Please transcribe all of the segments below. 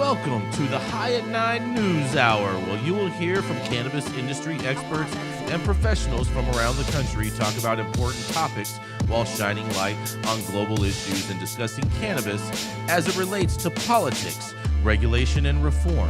Welcome to the High at 9 News Hour, where you will hear from cannabis industry experts and professionals from around the country talk about important topics while shining light on global issues and discussing cannabis as it relates to politics, regulation and reform,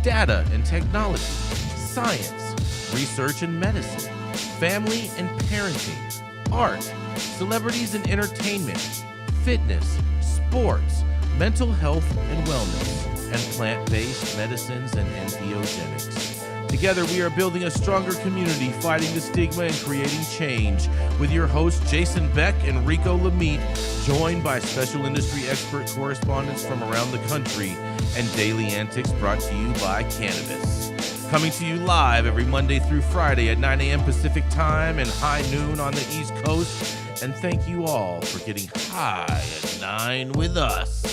data and technology, science, research and medicine, family and parenting, art, celebrities and entertainment, fitness, sports, mental health and wellness, and plant-based medicines and entheogenics. Together, we are building a stronger community, fighting the stigma and creating change. With your hosts, Jason Beck and Rico Lamitte, joined by special industry expert correspondents from around the country, and daily antics brought to you by Cannabis. Coming to you live every Monday through Friday at 9 a.m. Pacific Time and high noon on the East Coast. And thank you all for getting high at 9 with us.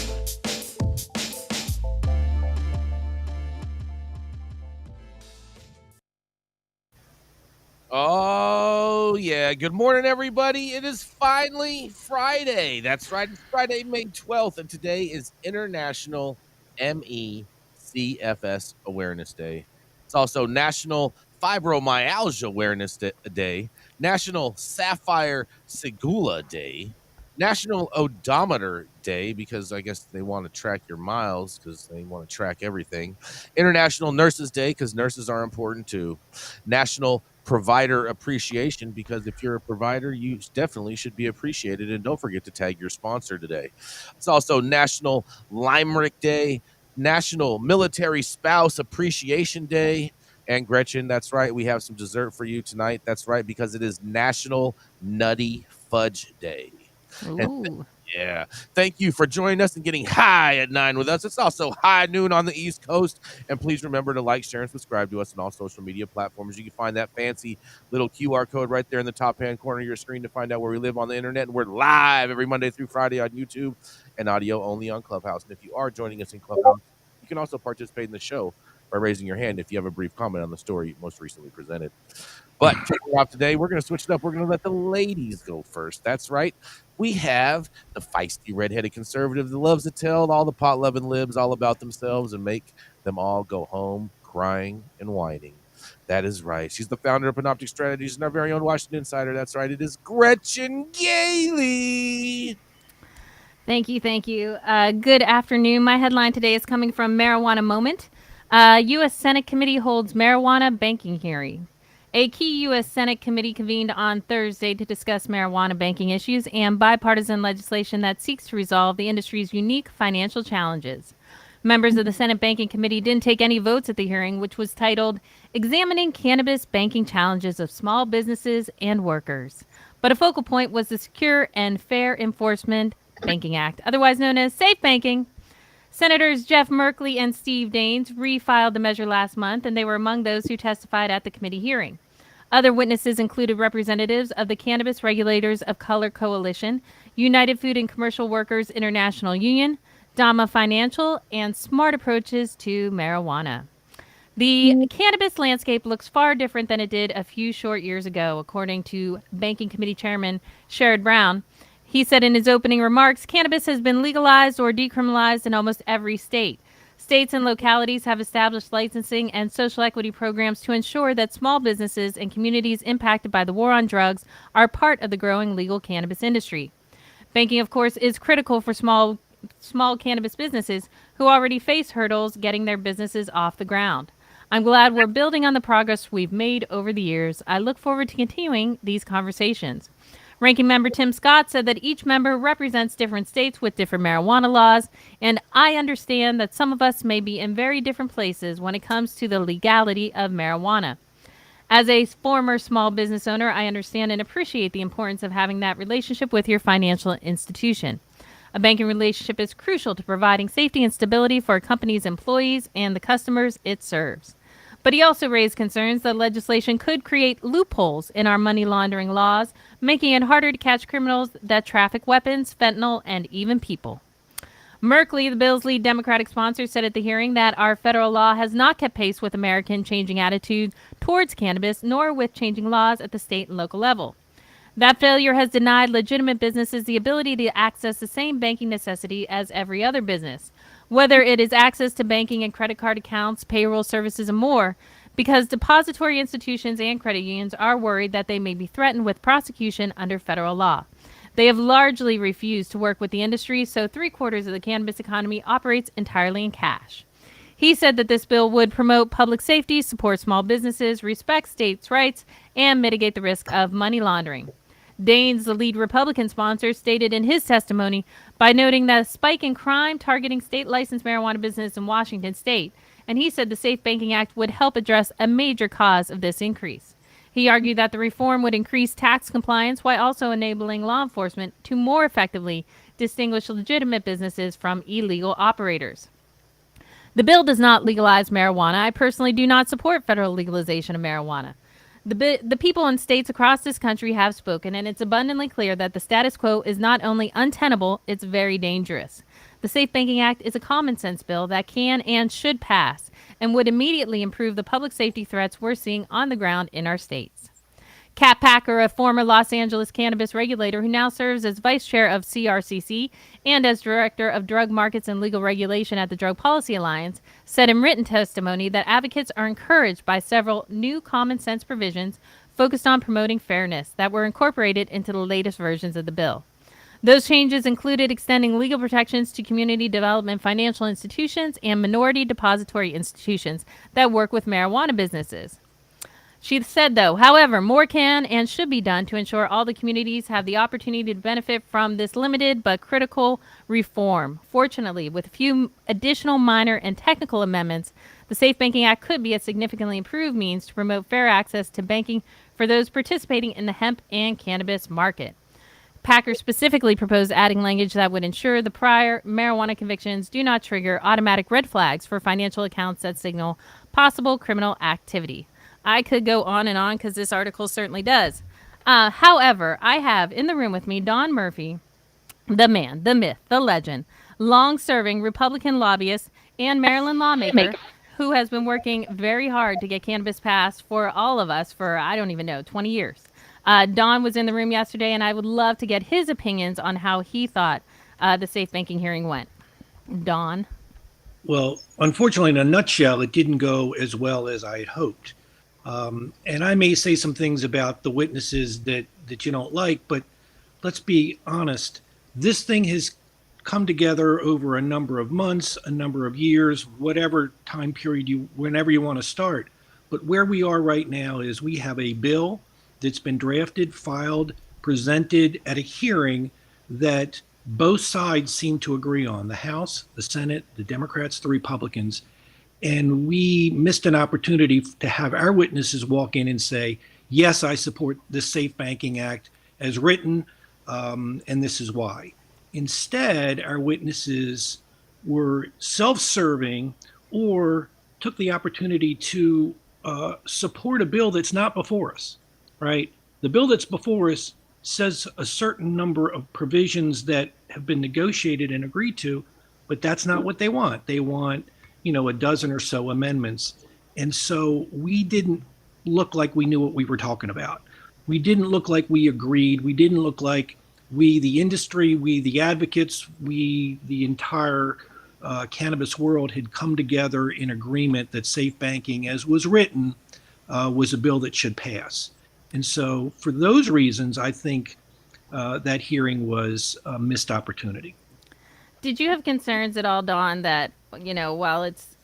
Oh, yeah. Good morning, everybody. It is finally Friday. That's right. It's Friday, May 12th, and today is International MECFS Awareness Day. It's also National Fibromyalgia Awareness Day, National Sapphire Segula Day, National Odometer Day, because I guess they want to track your miles because they want to track everything, International Nurses Day, because nurses are important too, National Provider Appreciation, because if you're a provider, you definitely should be appreciated, and don't forget to tag your sponsor today. It's also National Limerick Day, National Military Spouse Appreciation Day, and Gretchen, that's right, we have some dessert for you tonight. That's right, because it is National Nutty Fudge Day. Ooh. Yeah. Thank you for joining us and getting high at 9 with us. It's also high noon on the East Coast. And please remember to like, share, and subscribe to us on all social media platforms. You can find that fancy little QR code right there in the top-hand corner of your screen to find out where we live on the internet. And we're live every Monday through Friday on YouTube and audio only on Clubhouse. And if you are joining us in Clubhouse, you can also participate in the show by raising your hand if you have a brief comment on the story most recently presented. But kicking off today, we're going to switch it up. We're going to let the ladies go first. That's right. We have the feisty redheaded conservative that loves to tell all the pot-loving libs all about themselves and make them all go home crying and whining. That is right. She's the founder of Panoptic Strategies and our very own Washington Insider. That's right. It is Gretchen Gailey. Thank you. Good afternoon. My headline today is coming from Marijuana Moment. U.S. Senate committee holds marijuana banking hearing. A key U.S. Senate committee convened on Thursday to discuss marijuana banking issues and bipartisan legislation that seeks to resolve the industry's unique financial challenges. Members of the Senate Banking Committee didn't take any votes at the hearing, which was titled Examining Cannabis Banking Challenges of Small Businesses and Workers. But a focal point was the Secure and Fair Enforcement Banking Act, otherwise known as SAFE Banking. Senators Jeff Merkley and Steve Daines refiled the measure last month, and they were among those who testified at the committee hearing. Other witnesses included representatives of the Cannabis Regulators of Color Coalition, United Food and Commercial Workers International Union, Dama Financial, and Smart Approaches to Marijuana. The cannabis landscape looks far different than it did a few short years ago, according to Banking Committee Chairman Sherrod Brown. He said in his opening remarks, cannabis has been legalized or decriminalized in almost every state. States and localities have established licensing and social equity programs to ensure that small businesses and communities impacted by the war on drugs are part of the growing legal cannabis industry. Banking, of course, is critical for small cannabis businesses who already face hurdles getting their businesses off the ground. I'm glad we're building on the progress we've made over the years. I look forward to continuing these conversations. Ranking Member Tim Scott said that each member represents different states with different marijuana laws, and I understand that some of us may be in very different places when it comes to the legality of marijuana. As a former small business owner, I understand and appreciate the importance of having that relationship with your financial institution. A banking relationship is crucial to providing safety and stability for a company's employees and the customers it serves. But he also raised concerns that legislation could create loopholes in our money laundering laws, making it harder to catch criminals that traffic weapons, fentanyl, and even people. Merkley, the bill's lead Democratic sponsor, said at the hearing that our federal law has not kept pace with American changing attitude towards cannabis, nor with changing laws at the state and local level. That failure has denied legitimate businesses the ability to access the same banking necessity as every other business. whether it is access to banking and credit card accounts, payroll services, and more, because depository institutions and credit unions are worried that they may be threatened with prosecution under federal law. They have largely refused to work with the industry, so 3/4 of the cannabis economy operates entirely in cash. He said that this bill would promote public safety, support small businesses, respect states' rights, and mitigate the risk of money laundering. Daines, the lead Republican sponsor, stated in his testimony by noting that a spike in crime targeting state licensed marijuana business in Washington state, and he said the Safe Banking Act would help address a major cause of this increase. He argued that the reform would increase tax compliance while also enabling law enforcement to more effectively distinguish legitimate businesses from illegal operators. The bill does not legalize marijuana. I personally do not support federal legalization of marijuana. The people in states across this country have spoken, and it's abundantly clear that the status quo is not only untenable, it's very dangerous. The Safe Banking Act is a common sense bill that can and should pass and would immediately improve the public safety threats we're seeing on the ground in our states. Kat Packer, a former Los Angeles cannabis regulator who now serves as vice chair of CRCC and as director of drug markets and legal regulation at the Drug Policy Alliance, said in written testimony that advocates are encouraged by several new common sense provisions focused on promoting fairness that were incorporated into the latest versions of the bill. Those changes included extending legal protections to community development financial institutions and minority depository institutions that work with marijuana businesses. She said, though, however, more can and should be done to ensure all the communities have the opportunity to benefit from this limited but critical reform. Fortunately, with a few additional minor and technical amendments, the Safe Banking Act could be a significantly improved means to promote fair access to banking for those participating in the hemp and cannabis market. Packer specifically proposed adding language that would ensure the prior marijuana convictions do not trigger automatic red flags for financial accounts that signal possible criminal activity. I could go on and on because this article certainly does. However, I have in the room with me Don Murphy, the man, the myth, the legend, long-serving Republican lobbyist and Maryland lawmaker who has been working very hard to get cannabis passed for all of us for, I don't even know, 20 years. Don was in the room yesterday, and I would love to get his opinions on how he thought the safe banking hearing went. Don? Well, unfortunately, in a nutshell, it didn't go as well as I had hoped. And I may say some things about the witnesses that you don't like, but let's be honest. This thing has come together over a number of months, a number of years, whatever time period whenever you want to start. But where we are right now is we have a bill that's been drafted, filed, presented at a hearing that both sides seem to agree on, the House, the Senate, the Democrats, the Republicans. And we missed an opportunity to have our witnesses walk in and say, yes, I support the Safe Banking Act as written, and this is why. Instead, our witnesses were self-serving or took the opportunity to support a bill that's not before us, right? The bill that's before us says a certain number of provisions that have been negotiated and agreed to, but that's not what they want. They want, a dozen or so amendments. And so we didn't look like we knew what we were talking about. We didn't look like we agreed. We didn't look like we, the industry, we, the advocates, we, the entire cannabis world had come together in agreement that safe banking, as was written, was a bill that should pass. And so for those reasons, I think that hearing was a missed opportunity. Did you have concerns at all, Dawn, that, while it's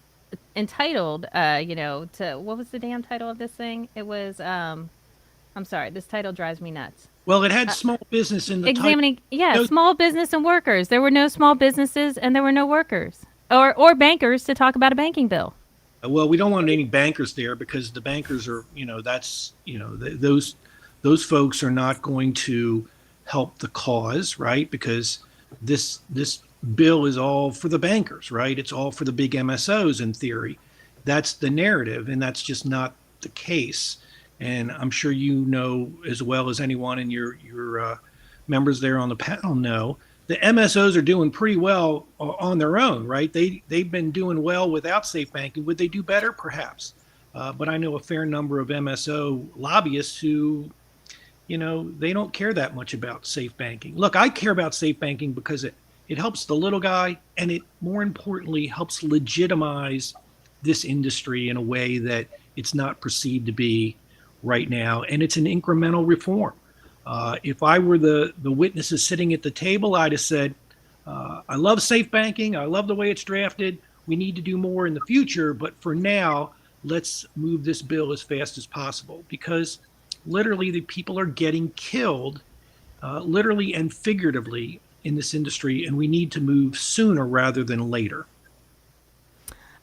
entitled, to, what was the damn title of this thing? It was, I'm sorry, this title drives me nuts. Well, it had small business in the examining, small business and workers. There were no small businesses and there were no workers or bankers to talk about a banking bill. Well, we don't want any bankers there because the bankers are, those folks are not going to help the cause, right? Because this bill is all for the bankers, right? It's all for the big MSOs in theory. That's the narrative, and that's just not the case. And I'm sure you know as well as anyone and your members there on the panel know, the MSOs are doing pretty well on their own, right? They've been doing well without safe banking. Would they do better? Perhaps. But I know a fair number of MSO lobbyists who, they don't care that much about safe banking. Look, I care about safe banking because It helps the little guy, and it more importantly helps legitimize this industry in a way that it's not perceived to be right now. And it's an incremental reform. If I were the witnesses sitting at the table, I'd have said, I love safe banking. I love the way it's drafted. We need to do more in the future. But for now, let's move this bill as fast as possible, because literally the people are getting killed, literally and figuratively, in this industry, and we need to move sooner rather than later.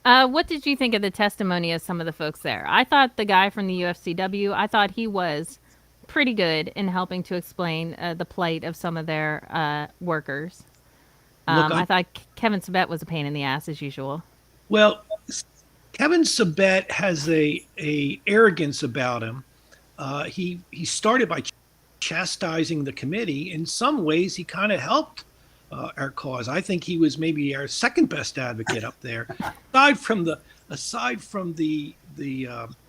What did you think of the testimony of some of the folks there? I thought the guy from the UFCW, I thought he was pretty good in helping to explain the plight of some of their workers. I thought Kevin Sabet was a pain in the ass as usual. Well, Kevin Sabet has a arrogance about him. He started by chastising the committee. In some ways, he kind of helped our cause. I think he was maybe our second best advocate up there, aside from the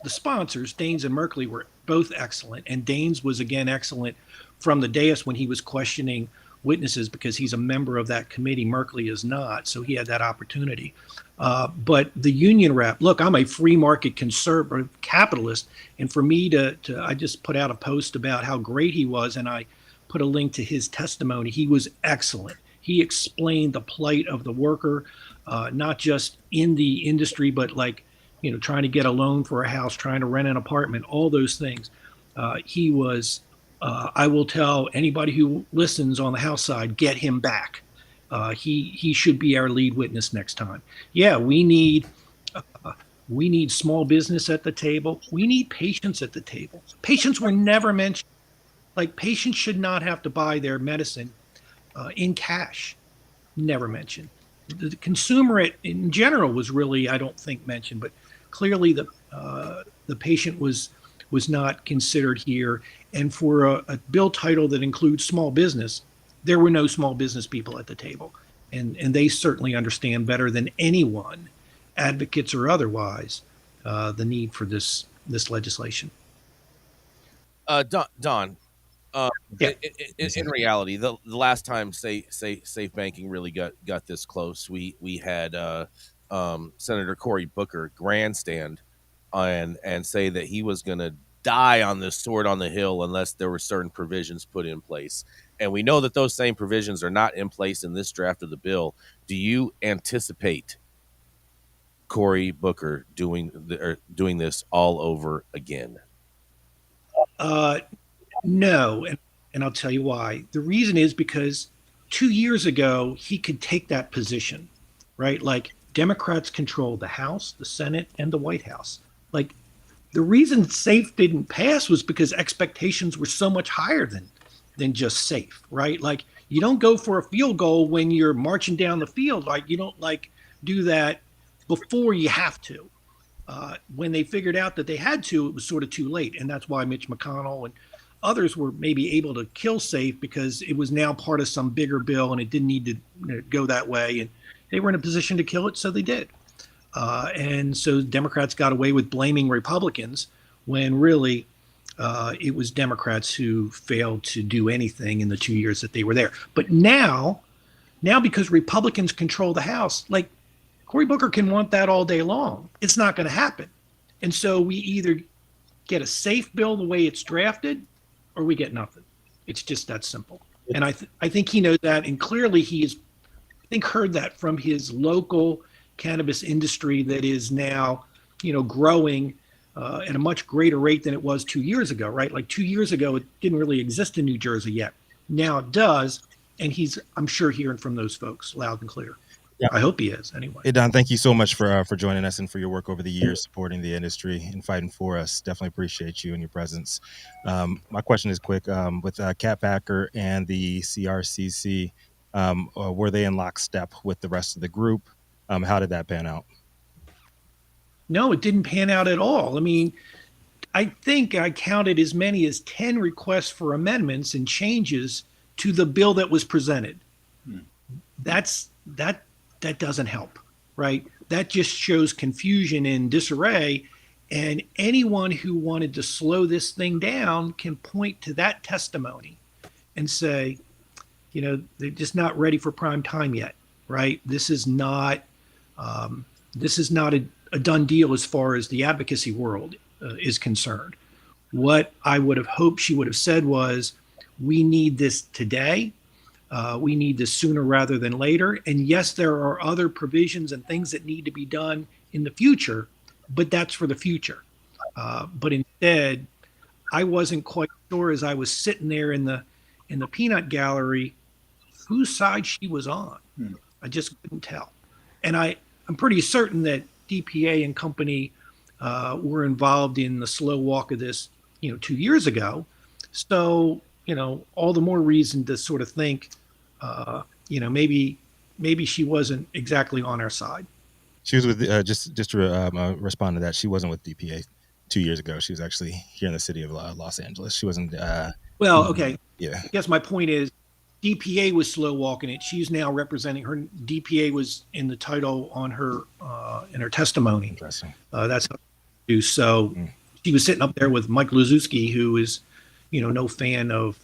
sponsors. Daines and Merkley were both excellent, and Daines was again excellent from the dais when he was questioning witnesses, because he's a member of that committee. Merkley is not, so he had that opportunity. But the union rep, look, I'm a free market conservative capitalist, and for me I just put out a post about how great he was, and I put a link to his testimony. He was excellent. He explained the plight of the worker, not just in the industry, but trying to get a loan for a house, trying to rent an apartment, all those things. He was, I will tell anybody who listens on the House side, get him back. He should be our lead witness next time. Yeah, we need small business at the table. We need patients at the table. Patients were never mentioned. Patients should not have to buy their medicine in cash. Never mentioned. The consumer in general was really, I don't think, mentioned, but clearly the patient was not considered here. And for a bill title that includes small business, there were no small business people at the table. And they certainly understand better than anyone, advocates or otherwise, the need for this legislation. Don, Yeah. in reality, the last time safe banking really got this close, we had Senator Cory Booker grandstand and say that he was going to die on this sword on the hill unless there were certain provisions put in place. And we know that those same provisions are not in place in this draft of the bill. Do you anticipate Cory Booker doing this all over again? No, and I'll tell you why. The reason is because 2 years ago, he could take that position, right? Democrats control the House, the Senate, and the White House. The reason SAFE didn't pass was because expectations were so much higher than just SAFE, right? You don't go for a field goal when you're marching down the field. You don't do that before you have to. When they figured out that they had to, it was sort of too late. And that's why Mitch McConnell and others were maybe able to kill SAFE, because it was now part of some bigger bill and it didn't need to go that way. And they were in a position to kill it, so they did. And so Democrats got away with blaming Republicans when really it was Democrats who failed to do anything in the 2 years that they were there. But now because Republicans control the House, Cory Booker can want that all day long. It's not going to happen. And so we either get a SAFE bill the way it's drafted, or we get nothing. It's just that simple. And I think he knows that, and clearly he has, I think, heard that from his local cannabis industry that is now, growing at a much greater rate than it was 2 years ago, right? 2 years ago, it didn't really exist in New Jersey yet. Now it does, and he's, I'm sure, hearing from those folks loud and clear. Yeah. I hope he is, anyway. Hey, Don, thank you so much for joining us and for your work over the years supporting the industry and fighting for us. Definitely appreciate you and your presence. My question is quick. With Cat Packer and the CRCC, were they in lockstep with the rest of the group? How did that pan out? No, it didn't pan out at all. I mean, I think I counted as many as 10 requests for amendments and changes to the bill that was presented. That doesn't help, right? That just shows confusion and disarray. And anyone who wanted to slow this thing down can point to that testimony and say, they're just not ready for prime time yet, right? This is not a done deal as far as the advocacy world is concerned. What I would have hoped she would have said was, we need this today. We need this sooner rather than later. And yes, there are other provisions and things that need to be done in the future, but that's for the future. But instead, I wasn't quite sure as I was sitting there in the peanut gallery whose side she was on. I just couldn't tell. And I'm pretty certain that DPA and company were involved in the slow walk of this, 2 years ago. So, all the more reason to sort of think, maybe she wasn't exactly on our side. She was with just to respond to that. She wasn't with DPA 2 years ago. She was actually here in the city of Los Angeles. She wasn't. Well, okay. Yeah. I guess my point is, DPA was slow walking it. She's now representing her. DPA was in the title on her in her testimony. Interesting. That's how she do. So she was sitting up there with Mike Luzewski, who is, no fan of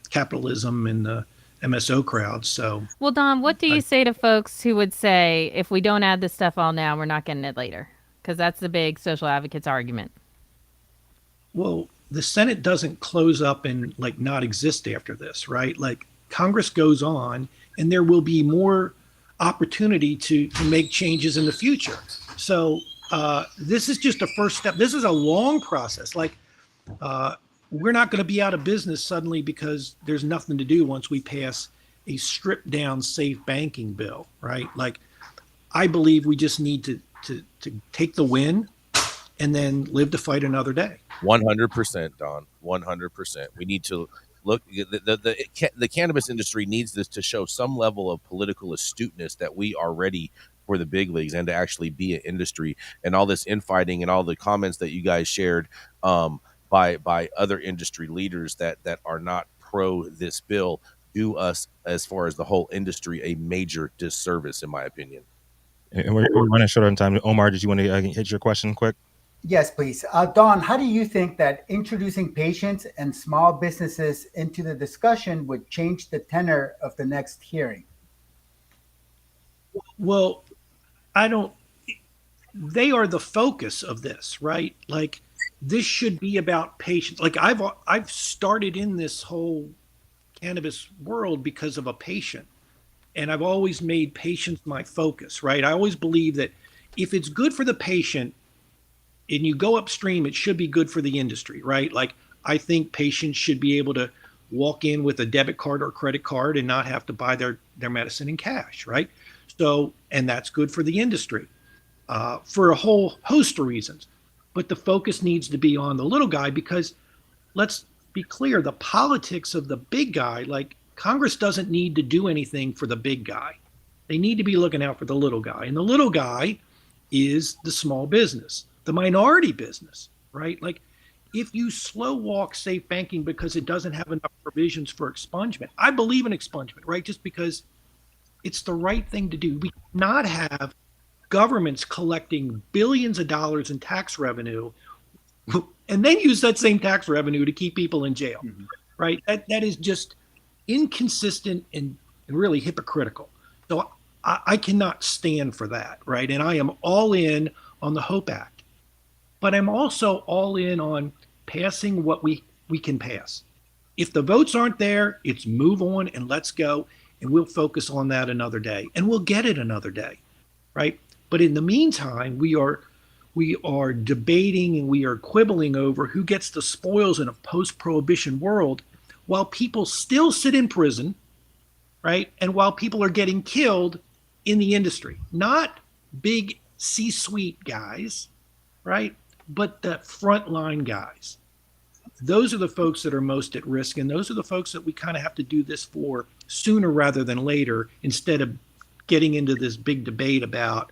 capitalism and the MSO crowd. So, well, Don, what do you say to folks who would say, if we don't add this stuff all now, we're not getting it later? Because that's the big social advocates argument. Well, the Senate doesn't close up and not exist after this, right? Congress goes on, and there will be more opportunity to make changes in the future. So this is just a first step. This is a long process. We're not going to be out of business suddenly because there's nothing to do once we pass a stripped down safe banking bill, right? I believe we just need to take the win and then live to fight another day. 100%, Don. 100%. We need to look. The cannabis industry needs this to show some level of political astuteness that we are ready for the big leagues and to actually be an industry. And all this infighting and all the comments that you guys shared by other industry leaders that are not pro this bill do us, as far as the whole industry, a major disservice, in my opinion. And we're running short on time. Omar, did you want to hit your question quick? Yes, please. Don, how do you think that introducing patients and small businesses into the discussion would change the tenor of the next hearing? Well, they are the focus of this, right? This should be about patients. I've started in this whole cannabis world because of a patient, and I've always made patients my focus, right? I always believe that if it's good for the patient and you go upstream, it should be good for the industry, right? I think patients should be able to walk in with a debit card or credit card and not have to buy their medicine in cash, right? So, and that's good for the industry for a whole host of reasons. But the focus needs to be on the little guy, because let's be clear, the politics of the big guy, Congress doesn't need to do anything for the big guy. They need to be looking out for the little guy. And the little guy is the small business, the minority business, right? If you slow walk safe banking because it doesn't have enough provisions for expungement, I believe in expungement, right? Just because it's the right thing to do. We cannot have governments collecting billions of dollars in tax revenue and then use that same tax revenue to keep people in jail, right? That is just inconsistent and really hypocritical. So I cannot stand for that, right? And I am all in on the HOPE Act, but I'm also all in on passing what we can pass. If the votes aren't there, it's move on and let's go, and we'll focus on that another day, and we'll get it another day, right? But in the meantime, we are debating and we are quibbling over who gets the spoils in a post-prohibition world while people still sit in prison, right? And while people are getting killed in the industry, not big C-suite guys, right? But the frontline guys. Those are the folks that are most at risk, and those are the folks that we kind of have to do this for sooner rather than later, instead of getting into this big debate about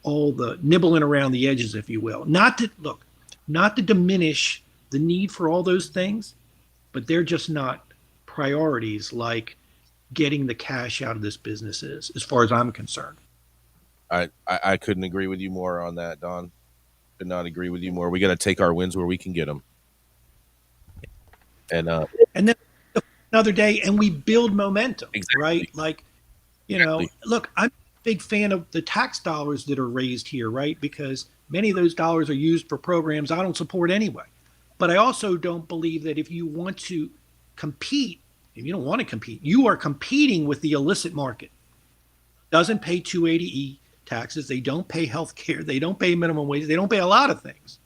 all the nibbling around the edges, if you will. Not to diminish the need for all those things, but they're just not priorities like getting the cash out of this business is, as far as I'm concerned. I couldn't agree with you more on that, Don. Could not agree with you more. We got to take our wins where we can get them. And then another day, and we build momentum, Exactly. right? Like, look, I'm a big fan of the tax dollars that are raised here, right? Because many of those dollars are used for programs I don't support anyway. But I also don't believe that if you want to compete, if you don't want to compete, you are competing with the illicit market. Doesn't pay 280E taxes. They don't pay health care. They don't pay minimum wage. They don't pay a lot of things.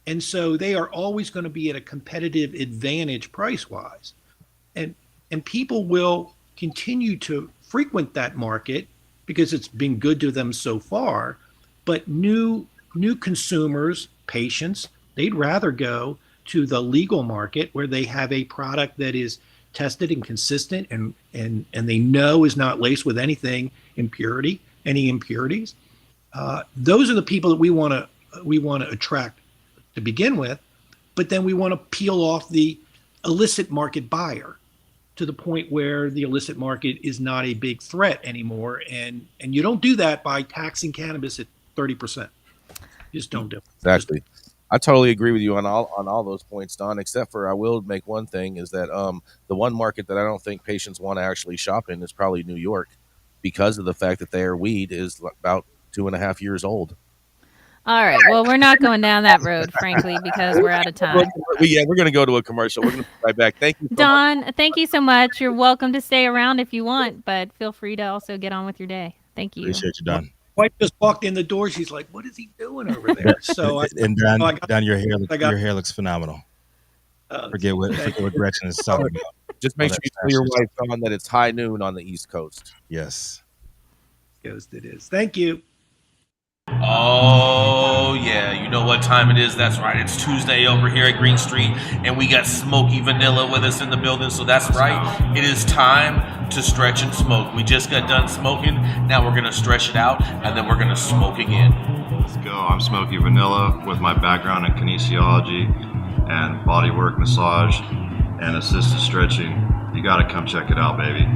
And so they are always going to be at a competitive advantage price-wise. And people will continue to frequent that market because it's been good to them so far. But new consumers, patients, they'd rather go to the legal market where they have a product that is tested and consistent and they know is not laced with any impurities. Those are the people that we want to attract to begin with, but then we want to peel off the illicit market buyer to the point where the illicit market is not a big threat anymore. And you don't do that by taxing cannabis at 30%. You just don't do it. Exactly. I totally agree with you on all those points, Don, except for I will make one thing is that the one market that I don't think patients want to actually shop in is probably New York because of the fact that their weed is about 2.5 years old. All right. Well, we're not going down that road, frankly, because we're out of time. Yeah, we're going to go to a commercial. We're going to be right back. Thank you, Don. Thank you so much. You're welcome to stay around if you want, but feel free to also get on with your day. Thank you. Appreciate you, Don. Wife just walked in the door. She's like, "What is he doing over there?" So, Don, your hair looks phenomenal. Forget what Gretchen is talking about. Just make sure you tell your wife, Don, that it's high noon on the East Coast. Yes. It is. Thank you. Oh, yeah. You know what time it is? That's right. It's Tuesday over here at Green Street, and we got Smoky Vanilla with us in the building. So that's right. It is time to stretch and smoke. We just got done smoking. Now we're going to stretch it out, and then we're going to smoke again. Let's go. I'm Smoky Vanilla with my background in kinesiology and bodywork massage and assisted stretching. You got to come check it out, baby.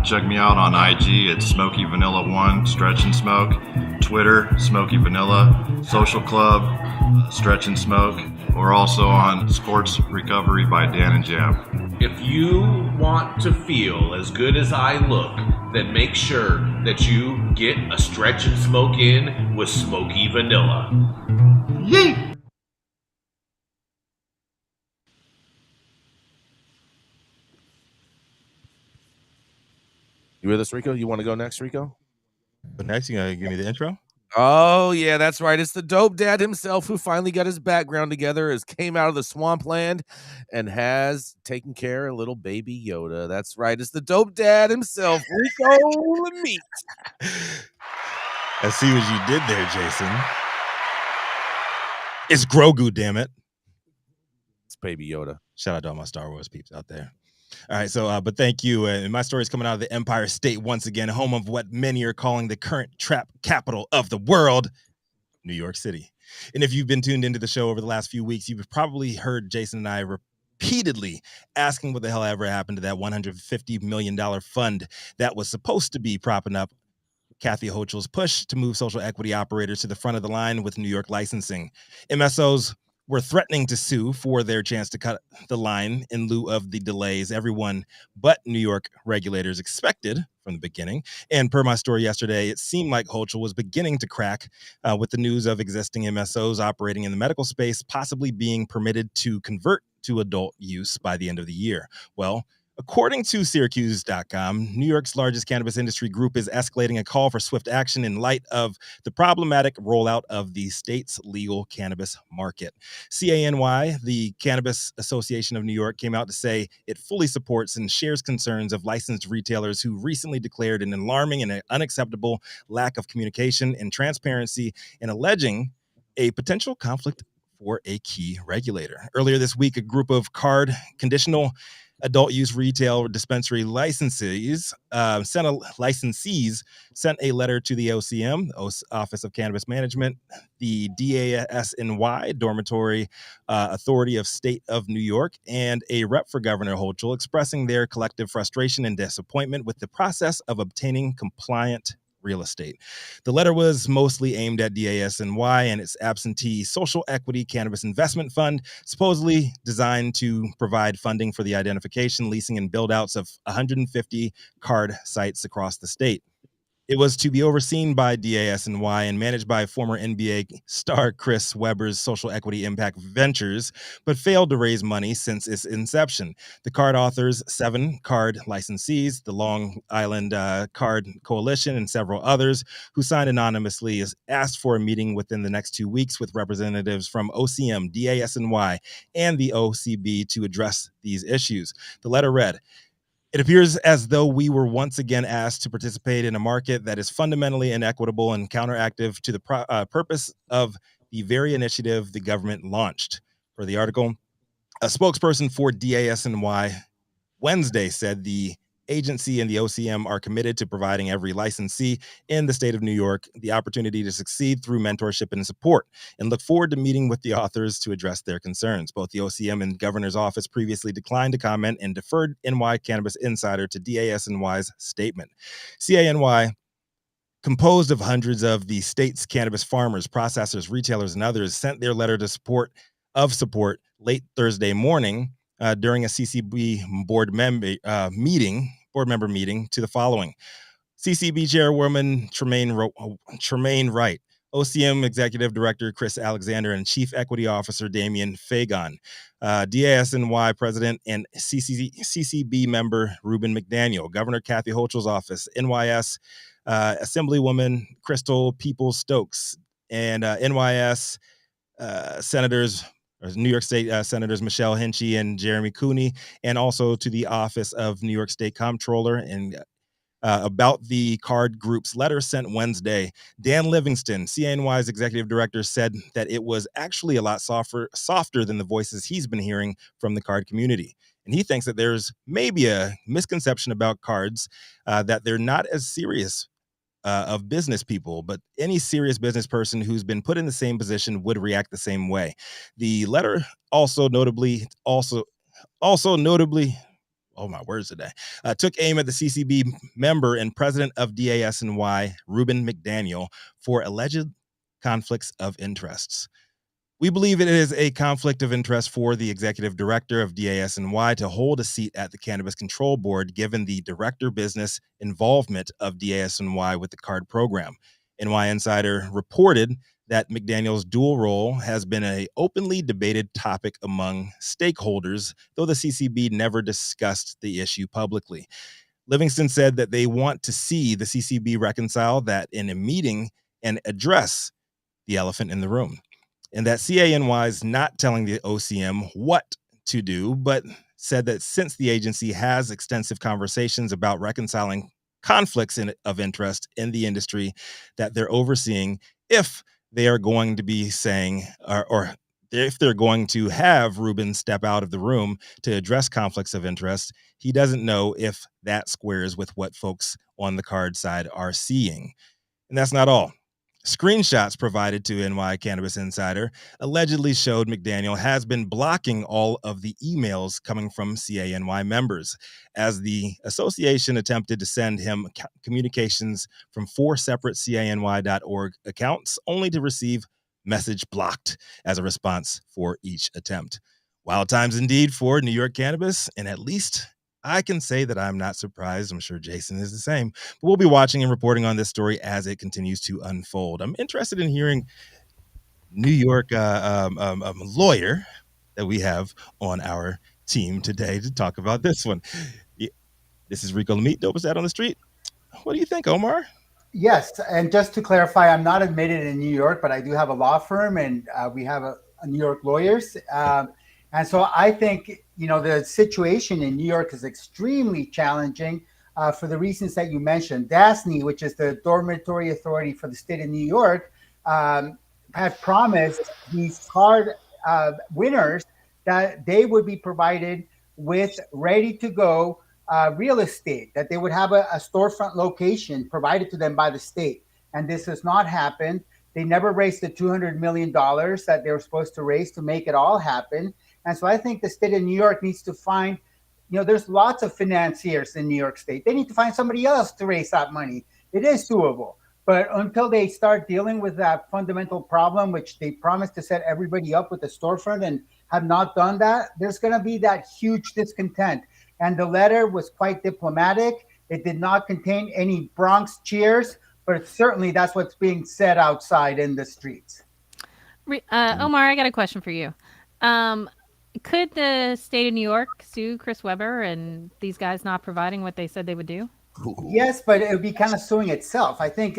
Check me out on IG at Smoky Vanilla 1, Stretch and Smoke. Twitter, Smoky Vanilla. Social Club, Stretch and Smoke. We're also on Sports Recovery by Dan and Jam. If you want to feel as good as I look, then make sure that you get a stretch and smoke in with Smoky Vanilla. Yeet! You with us, Rico? You want to go next, Rico? But next, you gonna give me the intro? Oh, yeah, that's right. It's the dope dad himself who finally got his background together, has came out of the swampland, and has taken care of little baby Yoda. That's right. It's the dope dad himself, Rico Lamitte. I see what you did there, Jason. It's Grogu, damn it. It's baby Yoda. Shout out to all my Star Wars peeps out there. All right, so but thank you. And my story is coming out of the Empire State once again, home of what many are calling the current trap capital of the world, New York City. And if you've been tuned into the show over the last few weeks, you've probably heard Jason and I repeatedly asking what the hell ever happened to that $150 million fund that was supposed to be propping up Kathy Hochul's push to move social equity operators to the front of the line with New York licensing. MSOs were threatening to sue for their chance to cut the line in lieu of the delays everyone but New York regulators expected from the beginning. And per my story yesterday, it seemed like Hochul was beginning to crack with the news of existing MSOs operating in the medical space possibly being permitted to convert to adult use by the end of the year. Well, according to Syracuse.com, New York's largest cannabis industry group is escalating a call for swift action in light of the problematic rollout of the state's legal cannabis market. CANY, the Cannabis Association of New York, came out to say it fully supports and shares concerns of licensed retailers who recently declared an alarming and unacceptable lack of communication and transparency and alleging a potential conflict for a key regulator. Earlier this week, a group of conditional adult use retail dispensary licensees sent a letter to the OCM, Office of Cannabis Management, the DASNY, Dormitory Authority of State of New York, and a rep for Governor Hochul, expressing their collective frustration and disappointment with the process of obtaining compliant real estate. The letter was mostly aimed at DASNY and its absentee social equity cannabis investment fund, supposedly designed to provide funding for the identification, leasing, and build-outs of 150 card sites across the state. It was to be overseen by DASNY and managed by former NBA star Chris Webber's Social Equity Impact Ventures, but failed to raise money since its inception. The card authors, 7 card licensees, the Long Island Card Coalition, and several others who signed anonymously, asked for a meeting within the next 2 weeks with representatives from OCM, DASNY, and the OCB to address these issues. The letter read, "It appears as though we were once again asked to participate in a market that is fundamentally inequitable and counteractive to the purpose of the very initiative the government launched." For the article, a spokesperson for DASNY Wednesday said the agency and the OCM are committed to providing every licensee in the state of New York the opportunity to succeed through mentorship and support, and look forward to meeting with the authors to address their concerns. Both the OCM and governor's office previously declined to comment and deferred NY Cannabis Insider to DASNY's statement. CANY, composed of hundreds of the state's cannabis farmers, processors, retailers, and others, sent their letter to support late Thursday morning during a CCB board member meeting to the following. CCB Chairwoman Tremaine Wright, OCM Executive Director Chris Alexander, and Chief Equity Officer Damian Fagon, DASNY President and CCB member Ruben McDaniel, Governor Kathy Hochul's office, NYS Assemblywoman Crystal Peoples-Stokes, and NYS Senators, New York State Senators Michelle Hinchy and Jeremy Cooney, and also to the Office of New York State Comptroller. And about the card group's letter sent Wednesday, Dan Livingston, CANY's executive director, said that it was actually a lot softer than the voices he's been hearing from the card community. And he thinks that there's maybe a misconception about cards, that they're not as serious of business people, but any serious business person who's been put in the same position would react the same way. The letter also notably, oh my words today, took aim at the CCB member and president of DASNY, Ruben McDaniel, for alleged conflicts of interests. "We believe it is a conflict of interest for the executive director of DASNY to hold a seat at the Cannabis Control Board, given the director business involvement of DASNY with the card program." NY Insider reported that McDaniel's dual role has been an openly debated topic among stakeholders, though the CCB never discussed the issue publicly. Livingston said that they want to see the CCB reconcile that in a meeting and address the elephant in the room, and that CANY is not telling the OCM what to do, but said that since the agency has extensive conversations about reconciling conflicts of interest in the industry that they're overseeing, if they are going to be saying, or if they're going to have Ruben step out of the room to address conflicts of interest, he doesn't know if that squares with what folks on the card side are seeing. And that's not all. Screenshots provided to NY Cannabis Insider allegedly showed McDaniel has been blocking all of the emails coming from CANY members, as the association attempted to send him communications from 4 separate CANY.org accounts, only to receive message blocked as a response for each attempt. Wild times indeed for New York cannabis, and at least I can say that I'm not surprised. I'm sure Jason is the same. But we'll be watching and reporting on this story as it continues to unfold. I'm interested in hearing New York lawyer that we have on our team today to talk about this one. This is Rico Lamitte, dopest dad on the street. What do you think, Omar? Yes, and just to clarify, I'm not admitted in New York, but I do have a law firm, and we have a New York lawyers. And so I think, the situation in New York is extremely challenging for the reasons that you mentioned. DASNY, which is the dormitory authority for the state of New York, had promised these card winners that they would be provided with ready-to-go real estate, that they would have a storefront location provided to them by the state. And this has not happened. They never raised the $200 million that they were supposed to raise to make it all happen. And so I think the state of New York needs to find, there's lots of financiers in New York State. They need to find somebody else to raise that money. It is doable. But until they start dealing with that fundamental problem, which they promised to set everybody up with a storefront and have not done that, there's going to be that huge discontent. And the letter was quite diplomatic. It did not contain any Bronx cheers, but certainly that's what's being said outside in the streets. Omar, I got a question for you. Could the state of New York sue Chris Webber and these guys not providing what they said they would do? Yes, but it would be kind of suing itself. I think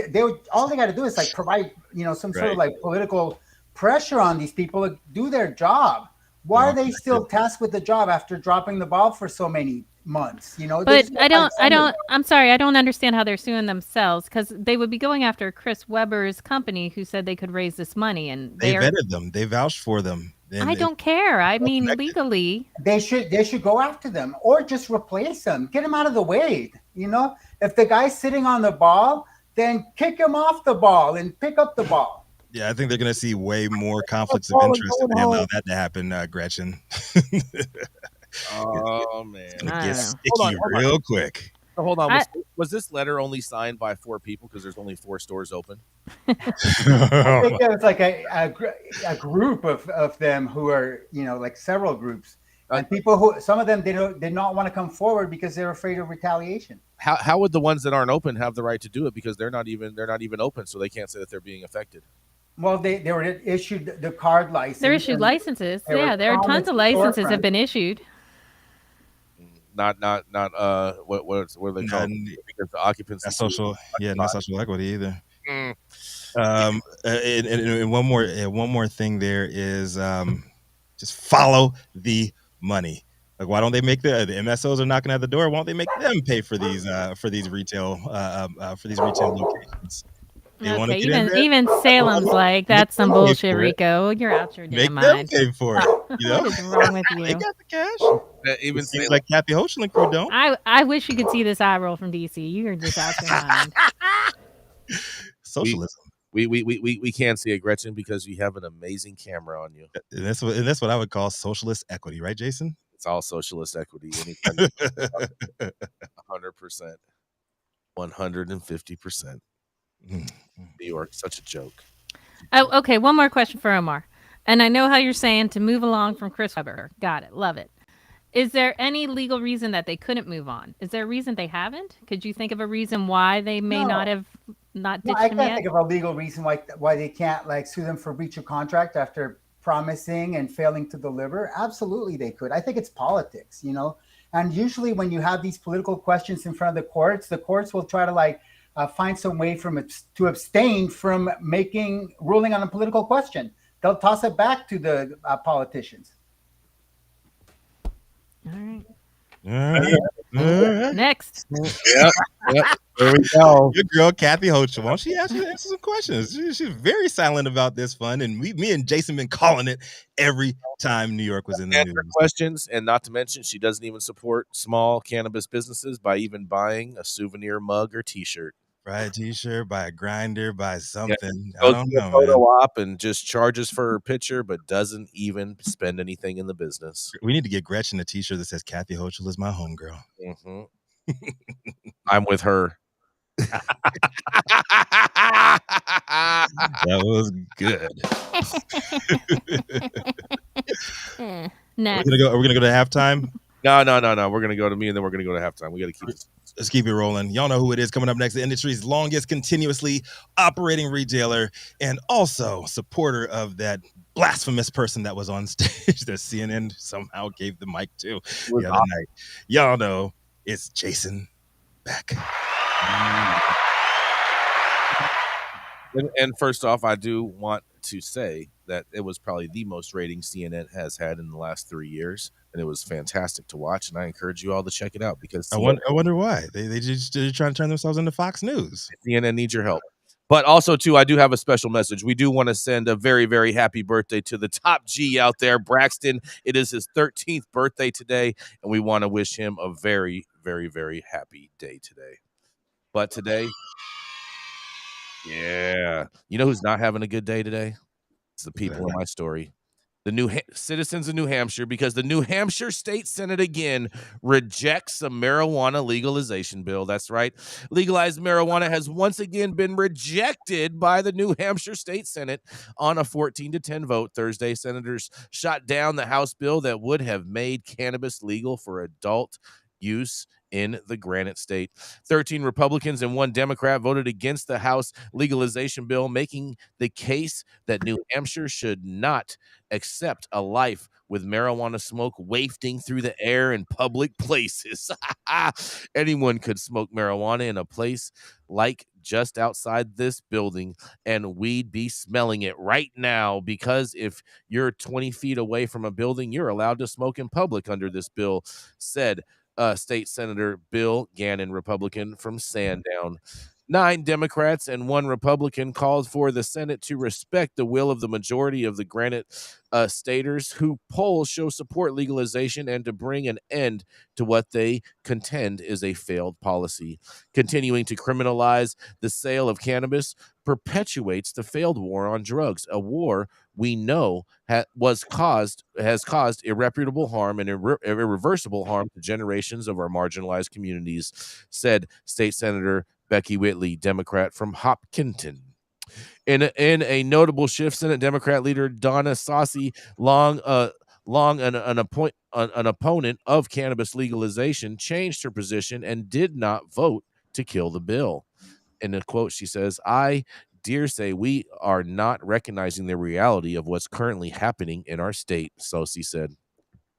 all they got to do is like provide, some sort of like political pressure on these people to do their job. Why are they still tasked with the job after dropping the ball for so many months? But I'm sorry, I don't understand how they're suing themselves, because they would be going after Chris Webber's company, who said they could raise this money, and they vetted them, they vouched for them. I don't care. I mean, legally, they should go after them or just replace them, get them out of the way. If the guy's sitting on the ball, then kick him off the ball and pick up the ball. Yeah, I think they're going to see way more conflicts of interest if they allow that to happen, Gretchen. Oh man, it's gonna get sticky real quick. So hold on, was this letter only signed by 4 people because there's only 4 stores open? I think there was like a group of them who are, like several groups, and people who, some of them did not want to come forward because they're afraid of retaliation. How would the ones that aren't open have the right to do it, because they're not even open, so they can't say that they're being affected? Well, they were issued the card license. They're issued licenses. Yeah, there are tons of licenses have been issued. Not what are they called? Because the occupancy. Not social, not social equity either. And one more thing there is just follow the money. Like, why don't they make the MSOs are knocking at the door? Why don't they make them pay for these retail locations? Okay, even Salem's like, that's some bullshit, Rico. You're out your damn mind. Make them pay for it. What is wrong with you? They got the cash. Even seems like Kathy Hochul crew don't. I wish you could see this eye roll from DC. You're just out your mind. Socialism. We can't see it, Gretchen, because you have an amazing camera on you. And that's what I would call socialist equity, right, Jason? It's all socialist equity. 100%, 150%. New York, such a joke. Oh, okay. One more question for Omar. And I know how you're saying to move along from Chris Webber. Got it. Love it. Is there any legal reason that they couldn't move on? Is there a reason they haven't? Could you think of a reason why they may not have ditched him yet? I can't think of a legal reason why they can't sue them for breach of contract after promising and failing to deliver. Absolutely, they could. I think it's politics, And usually, when you have these political questions in front of the courts will try to find some way to abstain from ruling on a political question. They'll toss it back to the politicians. All right. Right. Next. Yep. There we go. Your girl Kathy Hochul. Why don't she answer some questions? She's very silent about this fund, and me and Jason been calling it every time New York was in the news. Questions, and not to mention, she doesn't even support small cannabis businesses by even buying a souvenir mug or T-shirt. Buy a T-shirt, buy a grinder, buy something. Yeah, goes to the photo op and just charges for her picture, but doesn't even spend anything in the business. We need to get Gretchen a T-shirt that says "Kathy Hochul is my homegirl." Mm-hmm. I'm with her. That was good. Next. Are we gonna go to halftime? No. We're gonna go to me, and then we're gonna go to halftime. We got to keep this. Let's keep it rolling. Y'all know who it is coming up next. The industry's longest continuously operating retailer and also supporter of that blasphemous person that was on stage that CNN somehow gave the mic to the other night. Y'all know it's Jason Beck. And first off, I do want to say that it was probably the most ratings CNN has had in the last 3 years, and it was fantastic to watch. And I encourage you all to check it out, because I wonder why they're trying to turn themselves into Fox News. CNN needs your help. But also, too, I do have a special message. We do want to send a very, very happy birthday to the top G out there, Braxton. It is his 13th birthday today, and we want to wish him a very, very, very happy day today. But today, yeah, you know who's not having a good day today? It's the people in my story. the citizens of New Hampshire, because the New Hampshire State Senate again rejects a marijuana legalization bill. That's right. Legalized marijuana has once again been rejected by the New Hampshire State Senate on a 14-10 vote Thursday. Senators shot down the House bill that would have made cannabis legal for adult use in the Granite State. 13 Republicans and 1 Democrat voted against the House legalization bill, making the case that New Hampshire should not accept a life with marijuana smoke wafting through the air in public places. Anyone could smoke marijuana in a place like just outside this building, and we'd be smelling it right now, because if you're 20 feet away from a building, you're allowed to smoke in public under this bill, said State Senator Bill Gannon, Republican from Sandown. 9 Democrats and 1 Republican called for the Senate to respect the will of the majority of the Granite staters, who polls show support legalization, and to bring an end to what they contend is a failed policy. Continuing to criminalize the sale of cannabis perpetuates the failed war on drugs, a war we know has caused irreparable harm and irreversible harm to generations of our marginalized communities, said State Senator Becky Whitley, Democrat from Hopkinton. In a notable shift, Senate Democrat leader Donna Saucy, long an opponent of cannabis legalization, changed her position and did not vote to kill the bill. In a quote, she says, "I dare say we are not recognizing the reality of what's currently happening in our state," Saucy said.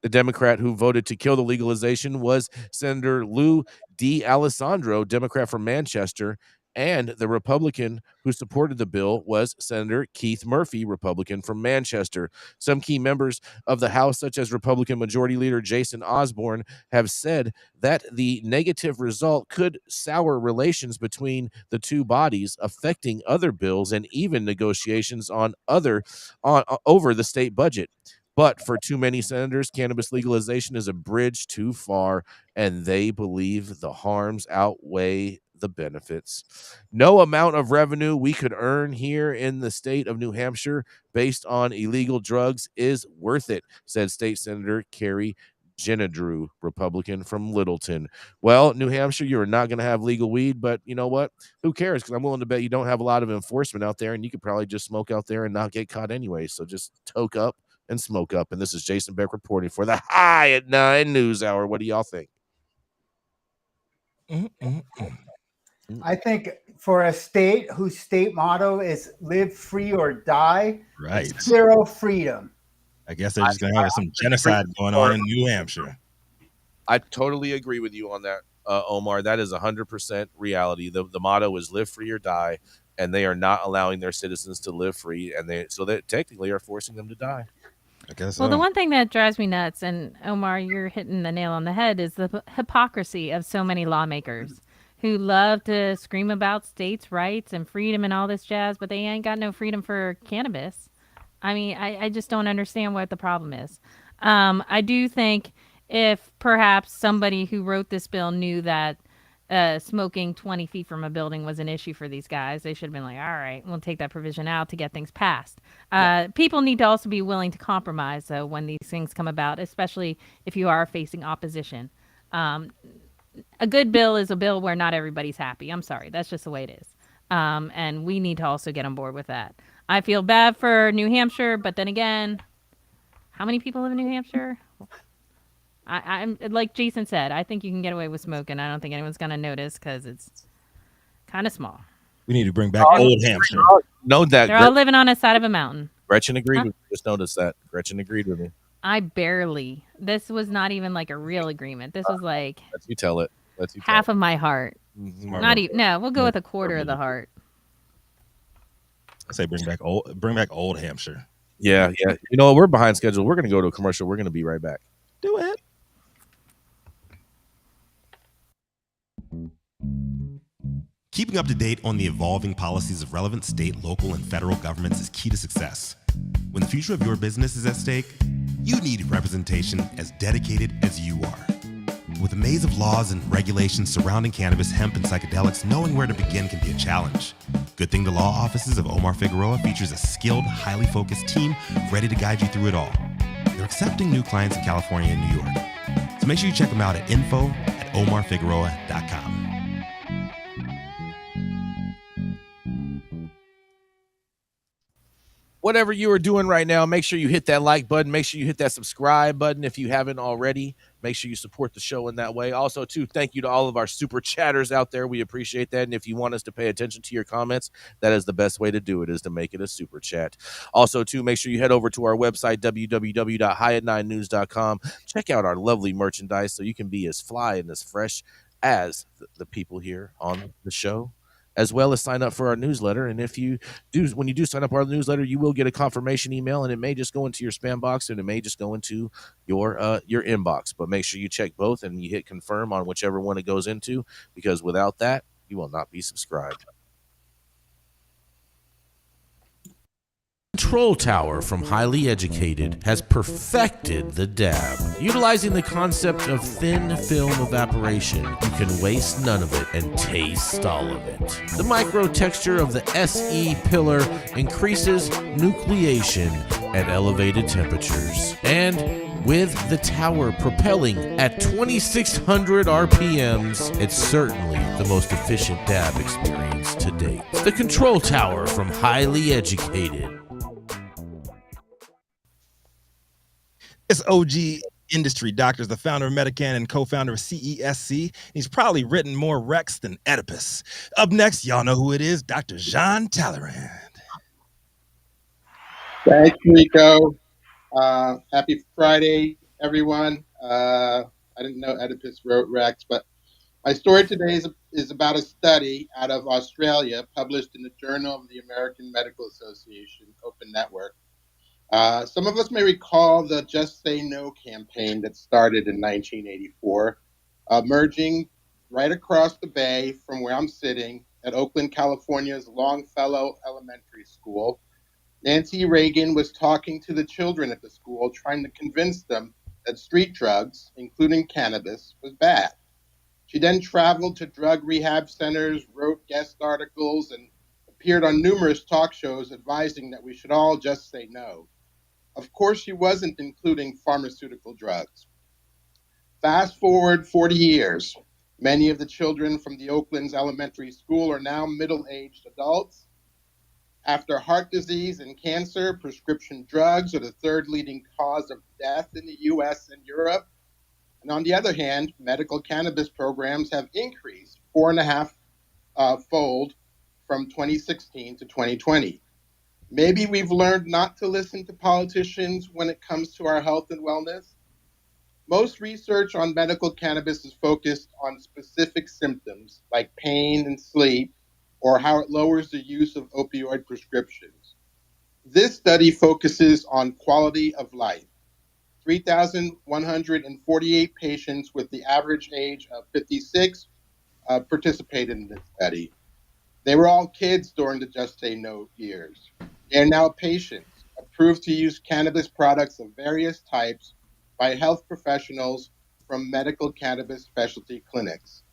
The Democrat who voted to kill the legalization was Senator Lou D'Alessandro, Democrat from Manchester, and the Republican who supported the bill was Senator Keith Murphy, Republican from Manchester. Some key members of the House, such as Republican Majority Leader Jason Osborne, have said that the negative result could sour relations between the two bodies, affecting other bills and even negotiations over the state budget. But for too many senators, cannabis legalization is a bridge too far, and they believe the harms outweigh the benefits. No amount of revenue we could earn here in the state of New Hampshire based on illegal drugs is worth it, said State Senator Carrie Genadrew, Republican from Littleton. Well, New Hampshire, you're not going to have legal weed, but you know what? Who cares? Because I'm willing to bet you don't have a lot of enforcement out there, and you could probably just smoke out there and not get caught anyway. So just toke up and smoke up. And this is Jason Beck reporting for the High at 9 News Hour. What do y'all think? I think for a state whose state motto is live free or die, Right. Zero freedom. I guess they're just going to have some genocide going on in New Hampshire. I totally agree with you on that, Omar. That is 100% reality. The motto is live free or die, and they are not allowing their citizens to live free, and they technically are forcing them to die. I guess Well, so. the one thing that drives me nuts, and Omar, you're hitting the nail on the head, is the hypocrisy of so many lawmakers who love to scream about states' rights and freedom and all this jazz, but they ain't got no freedom for cannabis. I mean, I just don't understand what the problem is. I do think if perhaps somebody who wrote this bill knew that smoking 20 feet from a building was an issue for these guys, they should have been like, all right, we'll take that provision out to get things passed. People need to also be willing to compromise, though, when these things come about, especially if you are facing opposition. A good bill is a bill where not everybody's happy. I'm sorry. That's just the way it is. And we need to also get on board with that. I feel bad for New Hampshire, but then again, how many people live in New Hampshire? I'm like Jason said, I think you can get away with smoking. I don't think anyone's going to notice because it's kind of small. We need to bring back Old Hampshire. Know that They're all living on a side of a mountain. Gretchen agreed with me. Just noticed that. Gretchen agreed with me. I barely. This was not even like a real agreement. This was like Let's you tell it. half of my heart. Mm-hmm. Not even. No, we'll go with a quarter of the heart. I say bring back Old Hampshire. Yeah. You know, we're behind schedule. We're going to go to a commercial. We're going to be right back. Do it. Keeping up to date on the evolving policies of relevant state, local, and federal governments is key to success. When the future of your business is at stake, you need representation as dedicated as you are. With a maze of laws and regulations surrounding cannabis, hemp, and psychedelics, knowing where to begin can be a challenge. Good Thing the Law offices of Omar Figueroa features a skilled, highly focused team ready to guide you through it all. They're accepting new clients in California and New York. So make sure you check them out at info@omarfigueroa.com. Whatever you are doing right now, make sure you hit that like button. Make sure you hit that subscribe button if you haven't already. Make sure you support the show in that way. Also, too, thank you to all of our super chatters out there. We appreciate that. And if you want us to pay attention to your comments, that is the best way to do it, is to make it a super chat. Also, too, make sure you head over to our website, www.highat9news.com. Check out our lovely merchandise so you can be as fly and as fresh as the people here on the show, as well as sign up for our newsletter. And if you do, when you do sign up for our newsletter, you will get a confirmation email, and it may just go into your spam box, and it may just go into your inbox. But make sure you check both and you hit confirm on whichever one it goes into, because without that, you will not be subscribed. Control Tower from Highly Educated has perfected the dab. Utilizing the concept of thin film evaporation, you can waste none of it and taste all of it. The micro texture of the SE pillar increases nucleation at elevated temperatures. And with the tower propelling at 2,600 RPMs, it's certainly the most efficient dab experience to date. The Control Tower from Highly Educated. It's OG Industry Doctors, the founder of Medican and co-founder of CESC. He's probably written more Rex than Oedipus. Up next, y'all know who it is, Dr. Jean Talleyrand. Thanks, Rico. Happy Friday, everyone. I didn't know Oedipus wrote Rex, but my story today is about a study out of Australia published in the Journal of the American Medical Association, Open Network. Some of us may recall the Just Say No campaign that started in 1984, emerging right across the bay from where I'm sitting at Oakland, California's Longfellow Elementary School. Nancy Reagan was talking to the children at the school, trying to convince them that street drugs, including cannabis, was bad. She then traveled to drug rehab centers, wrote guest articles, and appeared on numerous talk shows advising that we should all just say no. Of course, she wasn't including pharmaceutical drugs. Fast forward 40 years. Many of the children from the Oakland's elementary school are now middle-aged adults. After heart disease and cancer, prescription drugs are the third leading cause of death in the US and Europe. And on the other hand, medical cannabis programs have increased 4.5 fold from 2016 to 2020. Maybe we've learned not to listen to politicians when it comes to our health and wellness. Most research on medical cannabis is focused on specific symptoms like pain and sleep, or how it lowers the use of opioid prescriptions. This study focuses on quality of life. 3,148 patients with the average age of 56 participated in this study. They were all kids during the Just Say No years. They are now patients approved to use cannabis products of various types by health professionals from medical cannabis specialty clinics.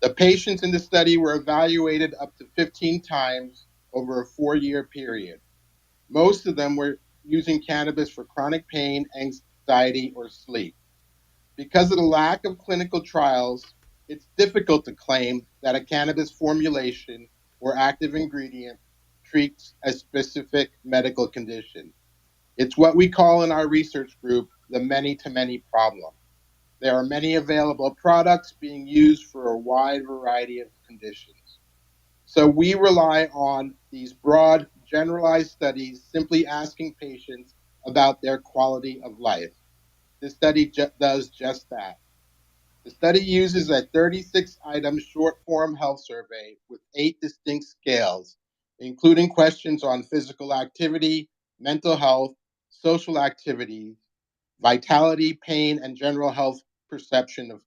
The patients in the study were evaluated up to 15 times over a 4-year period. Most of them were using cannabis for chronic pain, anxiety, or sleep. Because of the lack of clinical trials, it's difficult to claim that a cannabis formulation or active ingredient treats a specific medical condition. It's what we call in our research group the many-to-many problem. There are many available products being used for a wide variety of conditions. So we rely on these broad, generalized studies simply asking patients about their quality of life. This study does just that. The study uses a 36-item short-form health survey with 8 distinct scales, including questions on physical activity, mental health, social activities, vitality, pain, and general perception of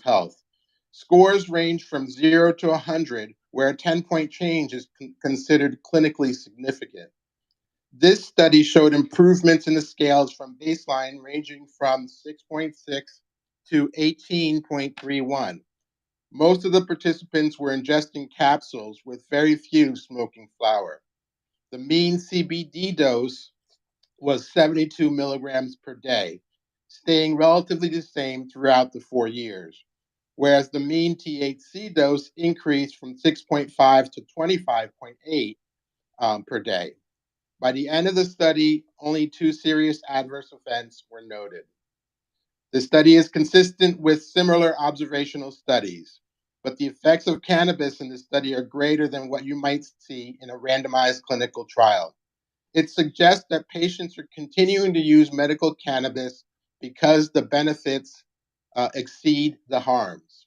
health. Scores range from 0 to 100, where a 10-point change is considered clinically significant. This study showed improvements in the scales from baseline ranging from 6.6 to 18.31. Most of the participants were ingesting capsules with very few smoking flower. The mean CBD dose was 72 milligrams per day, staying relatively the same throughout the 4 years, whereas the mean THC dose increased from 6.5 to 25.8 per day. By the end of the study, only 2 serious adverse events were noted. The study is consistent with similar observational studies, but the effects of cannabis in the study are greater than what you might see in a randomized clinical trial. It suggests that patients are continuing to use medical cannabis because the benefits exceed the harms.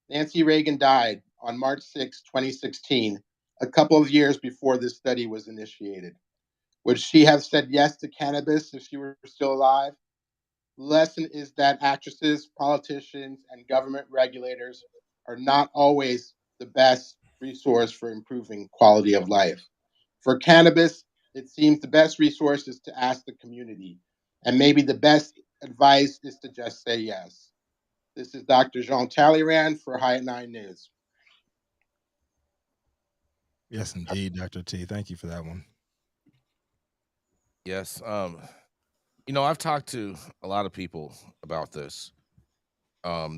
Nancy Reagan died on March 6, 2016, a couple of years before this study was initiated. Would she have said yes to cannabis if she were still alive? The lesson is that actresses, politicians, and government regulators are not always the best resource for improving quality of life. For cannabis, it seems the best resource is to ask the community, and maybe the best advice is to just say yes. This is Dr. Jean Talleyrand for High at 9 News. Yes, indeed, Dr. T. Thank you for that one. Yes. I've talked to a lot of people about this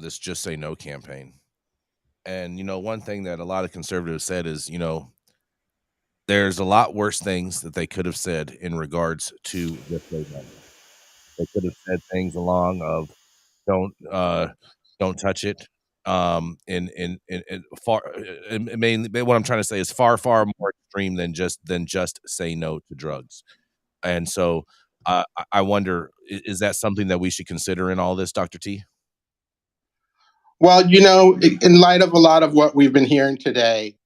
Just Say No campaign. And, one thing that a lot of conservatives said is, there's a lot worse things that they could have said in regards to Just Say No. They could have said things along of don't touch it. In far, mainly what I'm trying to say is far more extreme than just say no to drugs. And so I wonder, is that something that we should consider in all this, Dr. T? Well, in light of a lot of what we've been hearing today,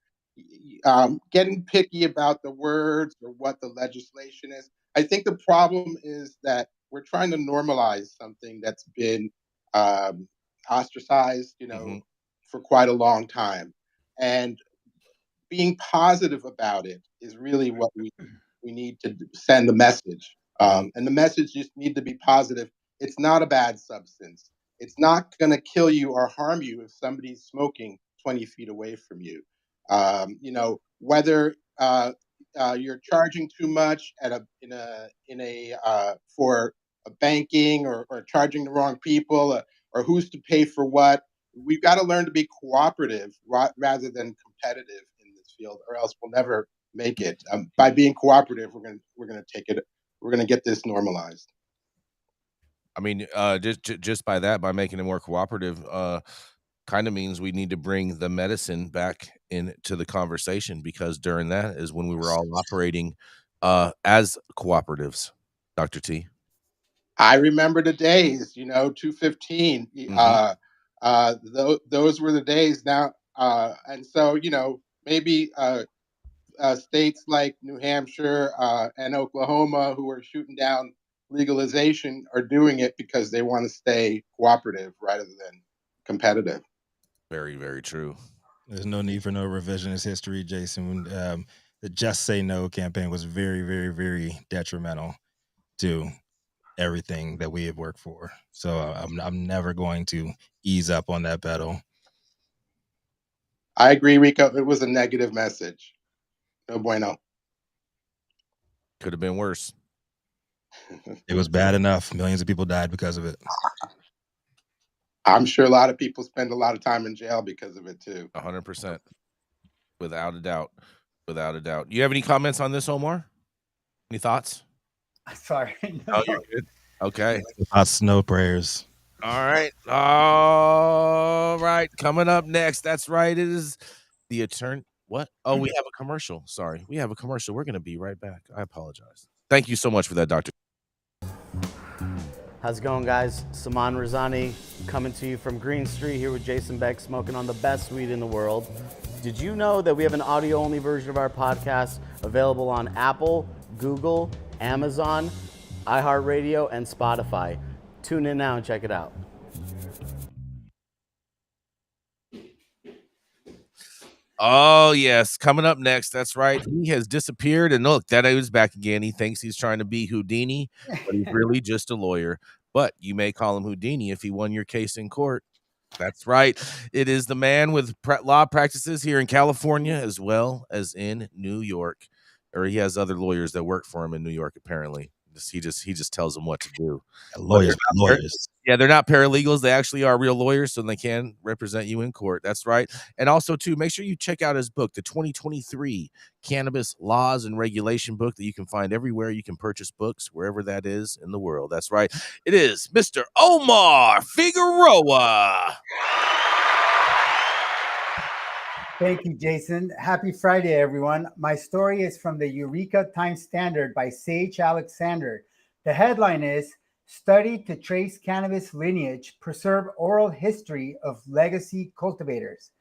getting picky about the words or what the legislation is, I think the problem is that we're trying to normalize something that's been ostracized, for quite a long time. And being positive about it is really what we need to send the message. And the message just need to be positive. It's not a bad substance. It's not going to kill you or harm you if somebody's smoking 20 feet away from you. Whether you're charging too much for a banking or charging the wrong people or who's to pay for what, we've got to learn to be cooperative rather than competitive in this field, or else we'll never make it. By being cooperative, we're gonna take it. We're gonna get this normalized. I mean, just by making it more cooperative, kind of means we need to bring the medicine back into the conversation, because during that is when we were all operating as cooperatives. Dr. T. I remember the days, 215. Those were the days. Now, and so maybe states like New Hampshire and Oklahoma, who are shooting down legalization, are doing it because they want to stay cooperative rather than competitive. Very, very true. There's no need for no revisionist history, Jason. The Just Say No campaign was very, very, very detrimental to everything that we have worked for. So I'm never going to ease up on that pedal. I agree, Rico. It was a negative message. No bueno. Could have been worse. It was bad enough. Millions of people died because of it. I'm sure a lot of people spend a lot of time in jail because of it too. 100%. Without a doubt. Without a doubt. You have any comments on this, Omar? Any thoughts? Sorry. No. Oh, you're good. Okay. Thoughts, no prayers. All right. All right. Coming up next. That's right. It is the attorney. What? Oh, we have a commercial. Sorry. We have a commercial. We're going to be right back. I apologize. Thank you so much for that, Dr. How's it going, guys? Saman Razani coming to you from Green Street here with Jason Beck, smoking on the best weed in the world. Did you know that we have an audio-only version of our podcast available on Apple, Google, Amazon, iHeartRadio, and Spotify? Tune in now and check it out. Oh, yes. Coming up next. That's right. He has disappeared. And look, that dude's back again. He thinks he's trying to be Houdini, but he's really just a lawyer. But you may call him Houdini if he won your case in court. That's right. It is the man with law practices here in California as well as in New York, or he has other lawyers that work for him in New York. Apparently, he just tells them what to do. Lawyers. Yeah, they're not paralegals. They actually are real lawyers, so they can represent you in court. That's right. And also, too, make sure you check out his book, the 2023 Cannabis Laws and Regulation book that you can find everywhere you can purchase books, wherever that is in the world. That's right. It is Mr. Omar Figueroa. Thank you, Jason. Happy Friday, everyone. My story is from the Eureka Times Standard by Sage Alexander. The headline is, Study to Trace Cannabis Lineage, Preserve Oral History of Legacy Cultivators.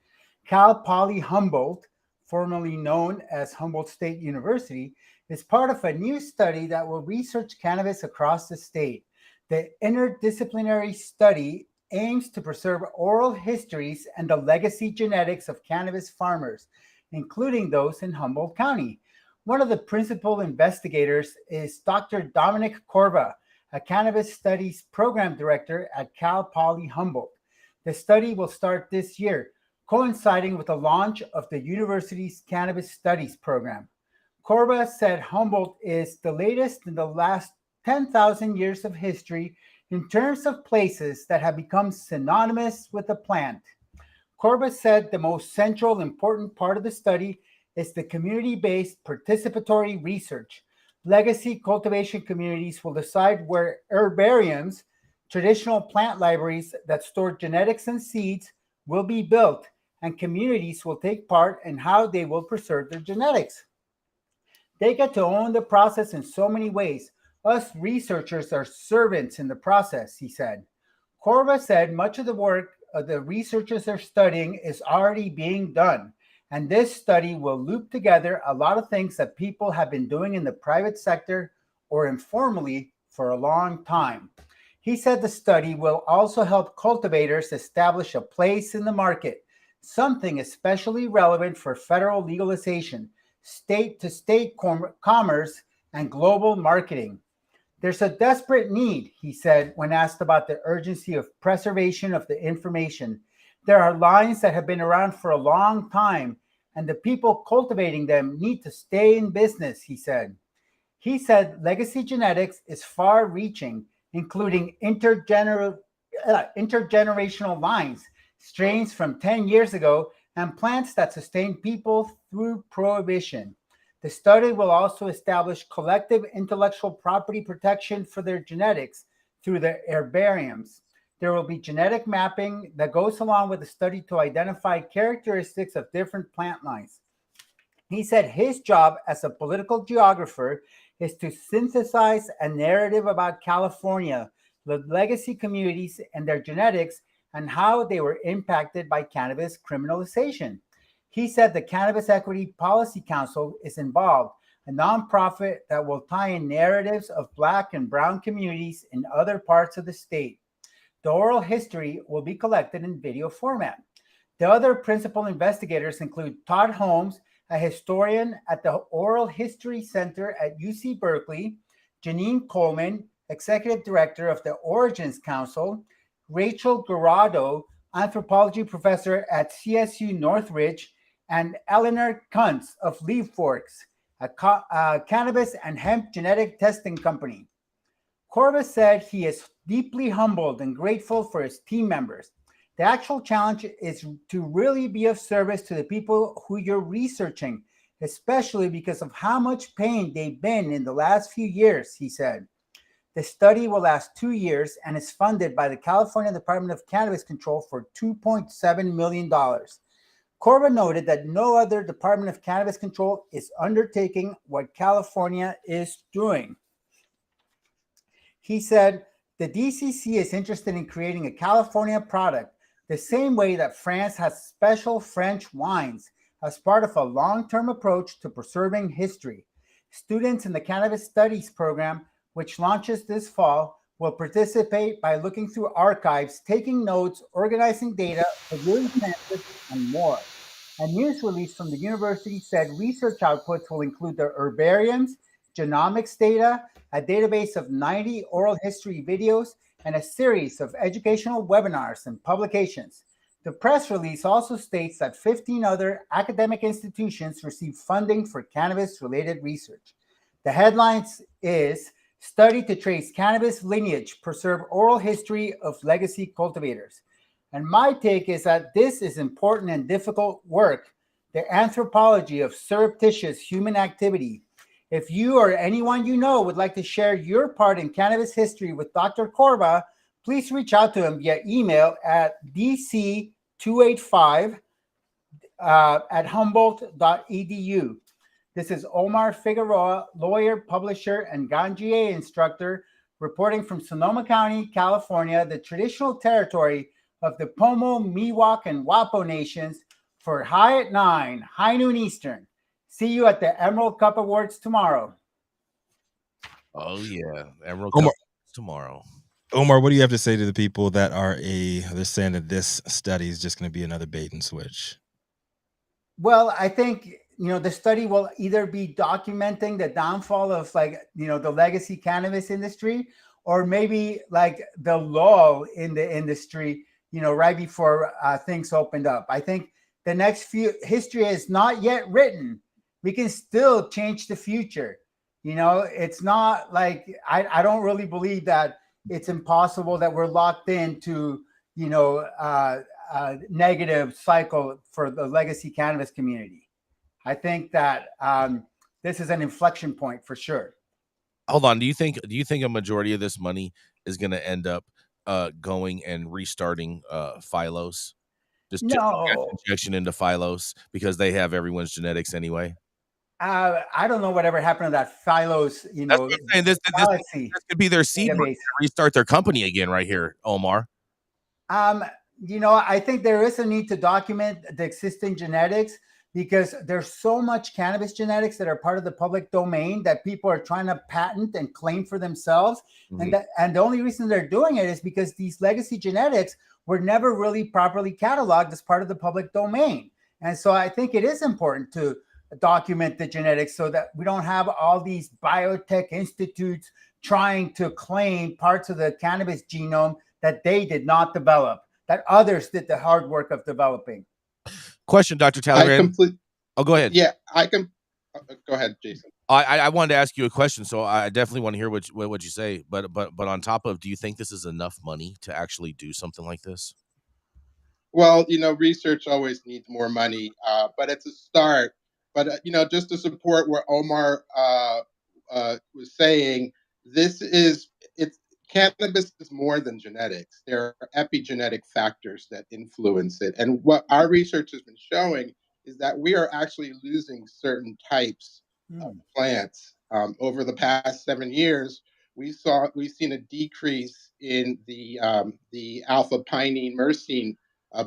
Cal Poly Humboldt, formerly known as Humboldt State University, is part of a new study that will research cannabis across the state. The interdisciplinary study aims to preserve oral histories and the legacy genetics of cannabis farmers, including those in Humboldt County. One of the principal investigators is Dr. Dominic Corva, a cannabis studies program director at Cal Poly Humboldt. The study will start this year, coinciding with the launch of the university's cannabis studies program. Corva said Humboldt is the latest in the last 10,000 years of history in terms of places that have become synonymous with the plant. Corva said the most central important part of the study is the community-based participatory research. Legacy cultivation communities will decide where herbariums, traditional plant libraries that store genetics and seeds, will be built, and communities will take part in how they will preserve their genetics. They get to own the process in so many ways. Us researchers are servants in the process, he said. Corva said much of the work the researchers are studying is already being done, and this study will loop together a lot of things that people have been doing in the private sector or informally for a long time. He said the study will also help cultivators establish a place in the market, something especially relevant for federal legalization, state-to-state commerce, and global marketing. There's a desperate need, he said, when asked about the urgency of preservation of the information. There are lines that have been around for a long time, and the people cultivating them need to stay in business, he said. He said legacy genetics is far-reaching, including intergenerational lines, strains from 10 years ago, and plants that sustained people through prohibition. The study will also establish collective intellectual property protection for their genetics through the herbariums. There will be genetic mapping that goes along with the study to identify characteristics of different plant lines. He said his job as a political geographer is to synthesize a narrative about California, the legacy communities and their genetics, and how they were impacted by cannabis criminalization. He said the Cannabis Equity Policy Council is involved, a nonprofit that will tie in narratives of Black and Brown communities in other parts of the state. The oral history will be collected in video format. The other principal investigators include Todd Holmes, a historian at the Oral History Center at UC Berkeley, Janine Coleman, executive director of the Origins Council, Rachel Garado, anthropology professor at CSU Northridge, and Eleanor Kuntz of LeafWorks, a cannabis and hemp genetic testing company. Corva said he is deeply humbled and grateful for his team members. The actual challenge is to really be of service to the people who you're researching, especially because of how much pain they've been in the last few years, he said. The study will last 2 years and is funded by the California Department of Cannabis Control for $2.7 million. Corva noted that no other Department of Cannabis Control is undertaking what California is doing. He said, the DCC is interested in creating a California product, the same way that France has special French wines, as part of a long-term approach to preserving history. Students in the Cannabis Studies program, which launches this fall, will participate by looking through archives, taking notes, organizing data, reviewing transcripts, and more. A news release from the university said research outputs will include the herbariums, genomics data, a database of 90 oral history videos, and a series of educational webinars and publications. The press release also states that 15 other academic institutions received funding for cannabis-related research. The headlines is Study to Trace Cannabis Lineage, Preserve Oral History of Legacy Cultivators. And my take is that this is important and difficult work, the anthropology of surreptitious human activity. If you or anyone you know would like to share your part in cannabis history with Dr. Corba, please reach out to him via email at dc285 at humboldt.edu. This is Omar Figueroa, lawyer, publisher, and Ganjier instructor, reporting from Sonoma County, California, the traditional territory of the Pomo, Miwok, and Wapo nations, for High at 9, high noon Eastern. See you at the Emerald Cup Awards tomorrow. Oh yeah, Emerald Omar, Cup tomorrow. Omar, what do you have to say to the people that they're saying that this study is just going to be another bait and switch? Well, I think, the study will either be documenting the downfall of the legacy cannabis industry, or maybe like the lull in the industry, right before things opened up. I think the next history is not yet written. We can still change the future. It's not like, I don't really believe that it's impossible that we're locked into, negative cycle for the legacy cannabis community. I think that this is an inflection point for sure. Hold on. Do you think a majority of this money is going to end up going and restarting Phylos? Just No. injection into Phylos because they have everyone's genetics anyway. I don't know whatever happened to that Phylos, That's what I'm saying. This could be their seed to restart their company again right here, Omar. I think there is a need to document the existing genetics, because there's so much cannabis genetics that are part of the public domain that people are trying to patent and claim for themselves. Mm-hmm. And the only reason they're doing it is because these legacy genetics were never really properly cataloged as part of the public domain. And so I think it is important to document the genetics so that we don't have all these biotech institutes trying to claim parts of the cannabis genome that they did not develop, that others did the hard work of developing. Question, Dr. Talleyrand. Go ahead. Yeah, I can. Go ahead, Jason. I wanted to ask you a question, so I definitely want to hear what you say. But on top of, do you think this is enough money to actually do something like this? Well, research always needs more money, but it's a start. But just to support what Omar was saying, cannabis is more than genetics. There are epigenetic factors that influence it. And what our research has been showing is that we are actually losing certain types of plants. Over the past 7 years, we've seen a decrease in the alpha pinene myrcene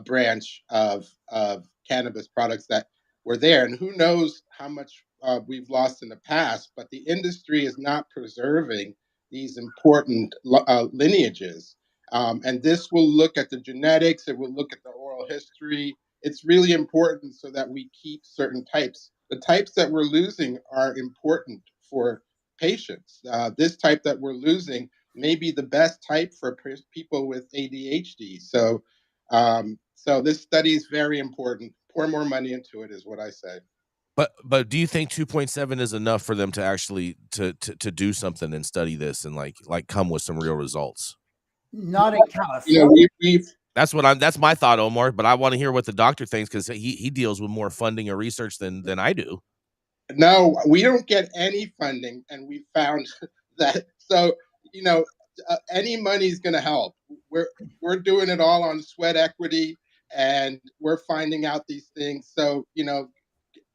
branch of cannabis products that were there. And who knows how much we've lost in the past, but the industry is not preserving these important lineages. And this will look at the genetics, it will look at the oral history. It's really important so that we keep certain types. The types that we're losing are important for patients. This type that we're losing may be the best type for people with ADHD. So this study is very important. Pour more money into it is what I say. But do you think 2.7 is enough for them to actually to do something and study this and like come with some real results? Not in California. That's my thought, Omar. But I want to hear what the doctor thinks, because he deals with more funding or research than I do. No, we don't get any funding, and we found that. So any money is going to help. We're doing it all on sweat equity, and we're finding out these things. So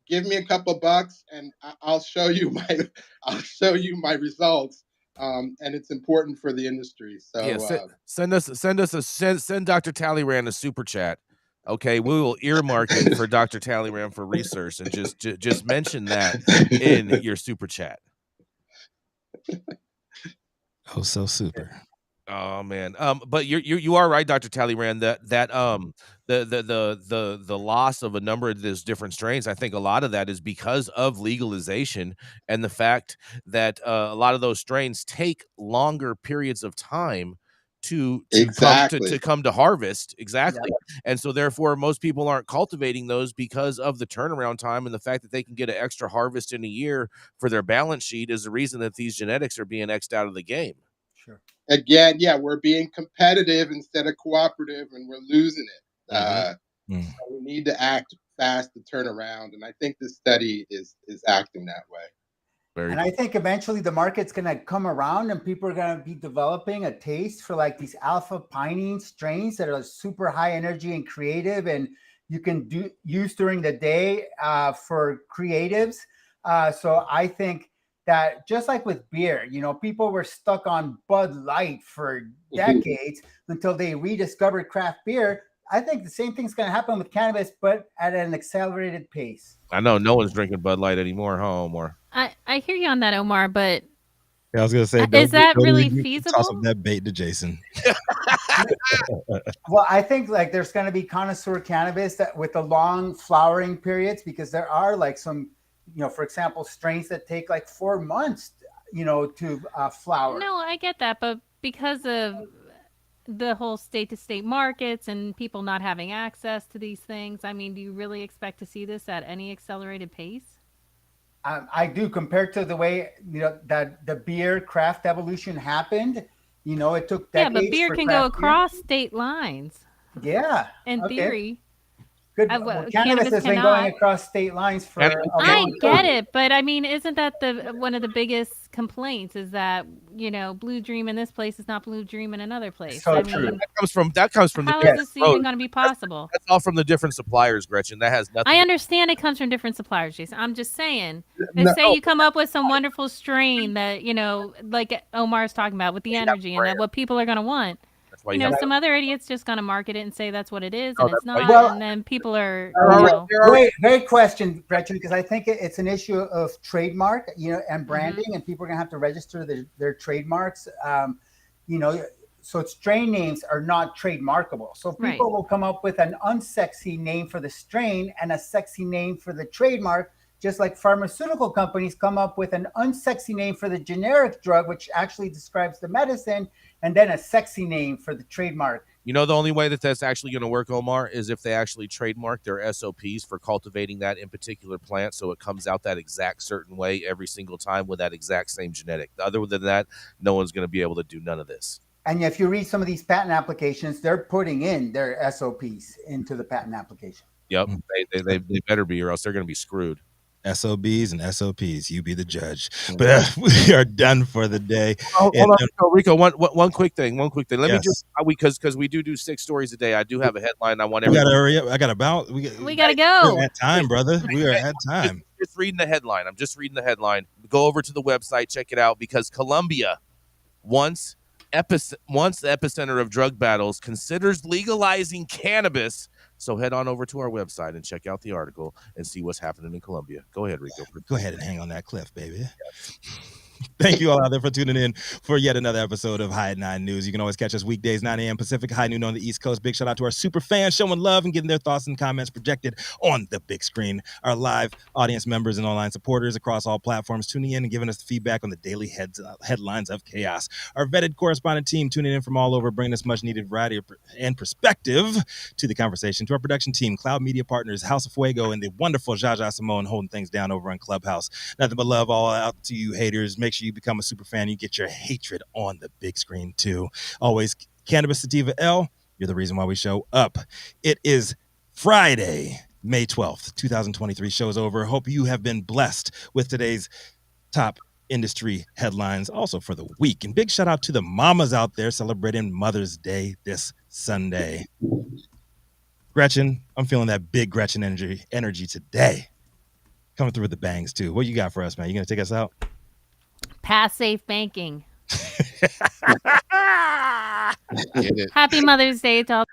give me a couple bucks and I'll show you my results. And it's important for the industry. So yeah, send Dr. Talleyrand a super chat. Okay, we will earmark it for Dr. Talleyrand for research, and just mention that in your super chat. Oh, so super. Oh man. But you are right, Dr. Talleyrand, that the loss of a number of these different strains, I think a lot of that is because of legalization and the fact that a lot of those strains take longer periods of time to Exactly. come to harvest. Exactly. And so therefore most people aren't cultivating those because of the turnaround time, and the fact that they can get an extra harvest in a year for their balance sheet is the reason that these genetics are being X'd out of the game. Sure. Again, yeah, we're being competitive instead of cooperative, and we're losing it. So we need to act fast to turn around, and I think this study is acting that way. And I think eventually the market's going to come around and people are going to be developing a taste for like these alpha pinene strains that are super high energy and creative, and you can use during the day for creatives. So I think that just like with beer, people were stuck on Bud Light for decades until they rediscovered craft beer. I think the same thing's going to happen with cannabis, but at an accelerated pace. I know no one's drinking Bud Light anymore, huh, Omar? I hear you on that, Omar, but I was gonna say, is that really feasible? Toss up that bait to Jason. Well, I think like there's going to be connoisseur cannabis that with the long flowering periods, because there are like some, for example, strains that take like 4 months, to flower. No, I get that, but because of the whole state-to-state markets and people not having access to these things, I mean, do you really expect to see this at any accelerated pace? I do, compared to the way that the beer craft evolution happened. It took decades. Yeah, but beer can go across state lines. Yeah, in theory. Good. Cannabis has been going across state lines for. I get it, but I mean, isn't that one of the biggest complaints? Is that Blue Dream in this place is not Blue Dream in another place? So true. That comes from how is this even going to be possible? That's all from the different suppliers, Gretchen. That has nothing. I understand it comes from different suppliers, Jason. I'm just saying. Say you come up with some wonderful strain that like Omar's talking about with the energy and that what people are going to want. Some other idiot's just going to market it and say that's what it is, and it's not. And then people are. Great question, Gretchen, because I think it's an issue of trademark, and branding, and people are going to have to register their trademarks. So strain names are not trademarkable. So people will come up with an unsexy name for the strain and a sexy name for the trademark, just like pharmaceutical companies come up with an unsexy name for the generic drug, which actually describes the medicine, and then a sexy name for the trademark. The only way that that's actually going to work, Omar, is if they actually trademark their SOPs for cultivating that in particular plant, so it comes out that exact certain way every single time with that exact same genetic. Other than that, no one's going to be able to do none of this. And if you read some of these patent applications, they're putting in their SOPs into the patent application. Yep, they better be, or else they're going to be screwed. SOBs and SOPs, you be the judge. But we are done for the day. Hold on, Rico. One quick thing. Let me just because we do 6 stories a day. I do have a headline. I want everybody. We gotta hurry up. We gotta go. We're at time, brother. We are at time. Just reading the headline. I'm just reading the headline. Go over to the website, check it out, because Colombia, once the epicenter of drug battles, considers legalizing cannabis. So head on over to our website and check out the article and see what's happening in Colombia. Go ahead, Rico. Go ahead and hang on that cliff, baby. Yes. Thank you all out there for tuning in for yet another episode of High at 9 News. You can always catch us weekdays, 9 a.m. Pacific, high noon on the East Coast. Big shout out to our super fans showing love and getting their thoughts and comments projected on the big screen. Our live audience members and online supporters across all platforms tuning in and giving us the feedback on the daily headlines of chaos. Our vetted correspondent team tuning in from all over, bringing us much needed variety and perspective to the conversation. To our production team, Cloud Media Partners, House of Fuego, and the wonderful Jaja Simone holding things down over on Clubhouse. Nothing but love all out to you haters. Make sure you become a super fan. You get your hatred on the big screen too. Always Cannabis Sativa L. You're the reason why we show up. It is Friday, May 12th, 2023. Show's over. Hope you have been blessed with today's top industry headlines also for the week. And big shout out to the mamas out there celebrating Mother's Day this Sunday. Gretchen, I'm feeling that big Gretchen energy today. Coming through with the bangs too. What you got for us, man? You gonna take us out? Pass safe banking. Happy Mother's Day to all.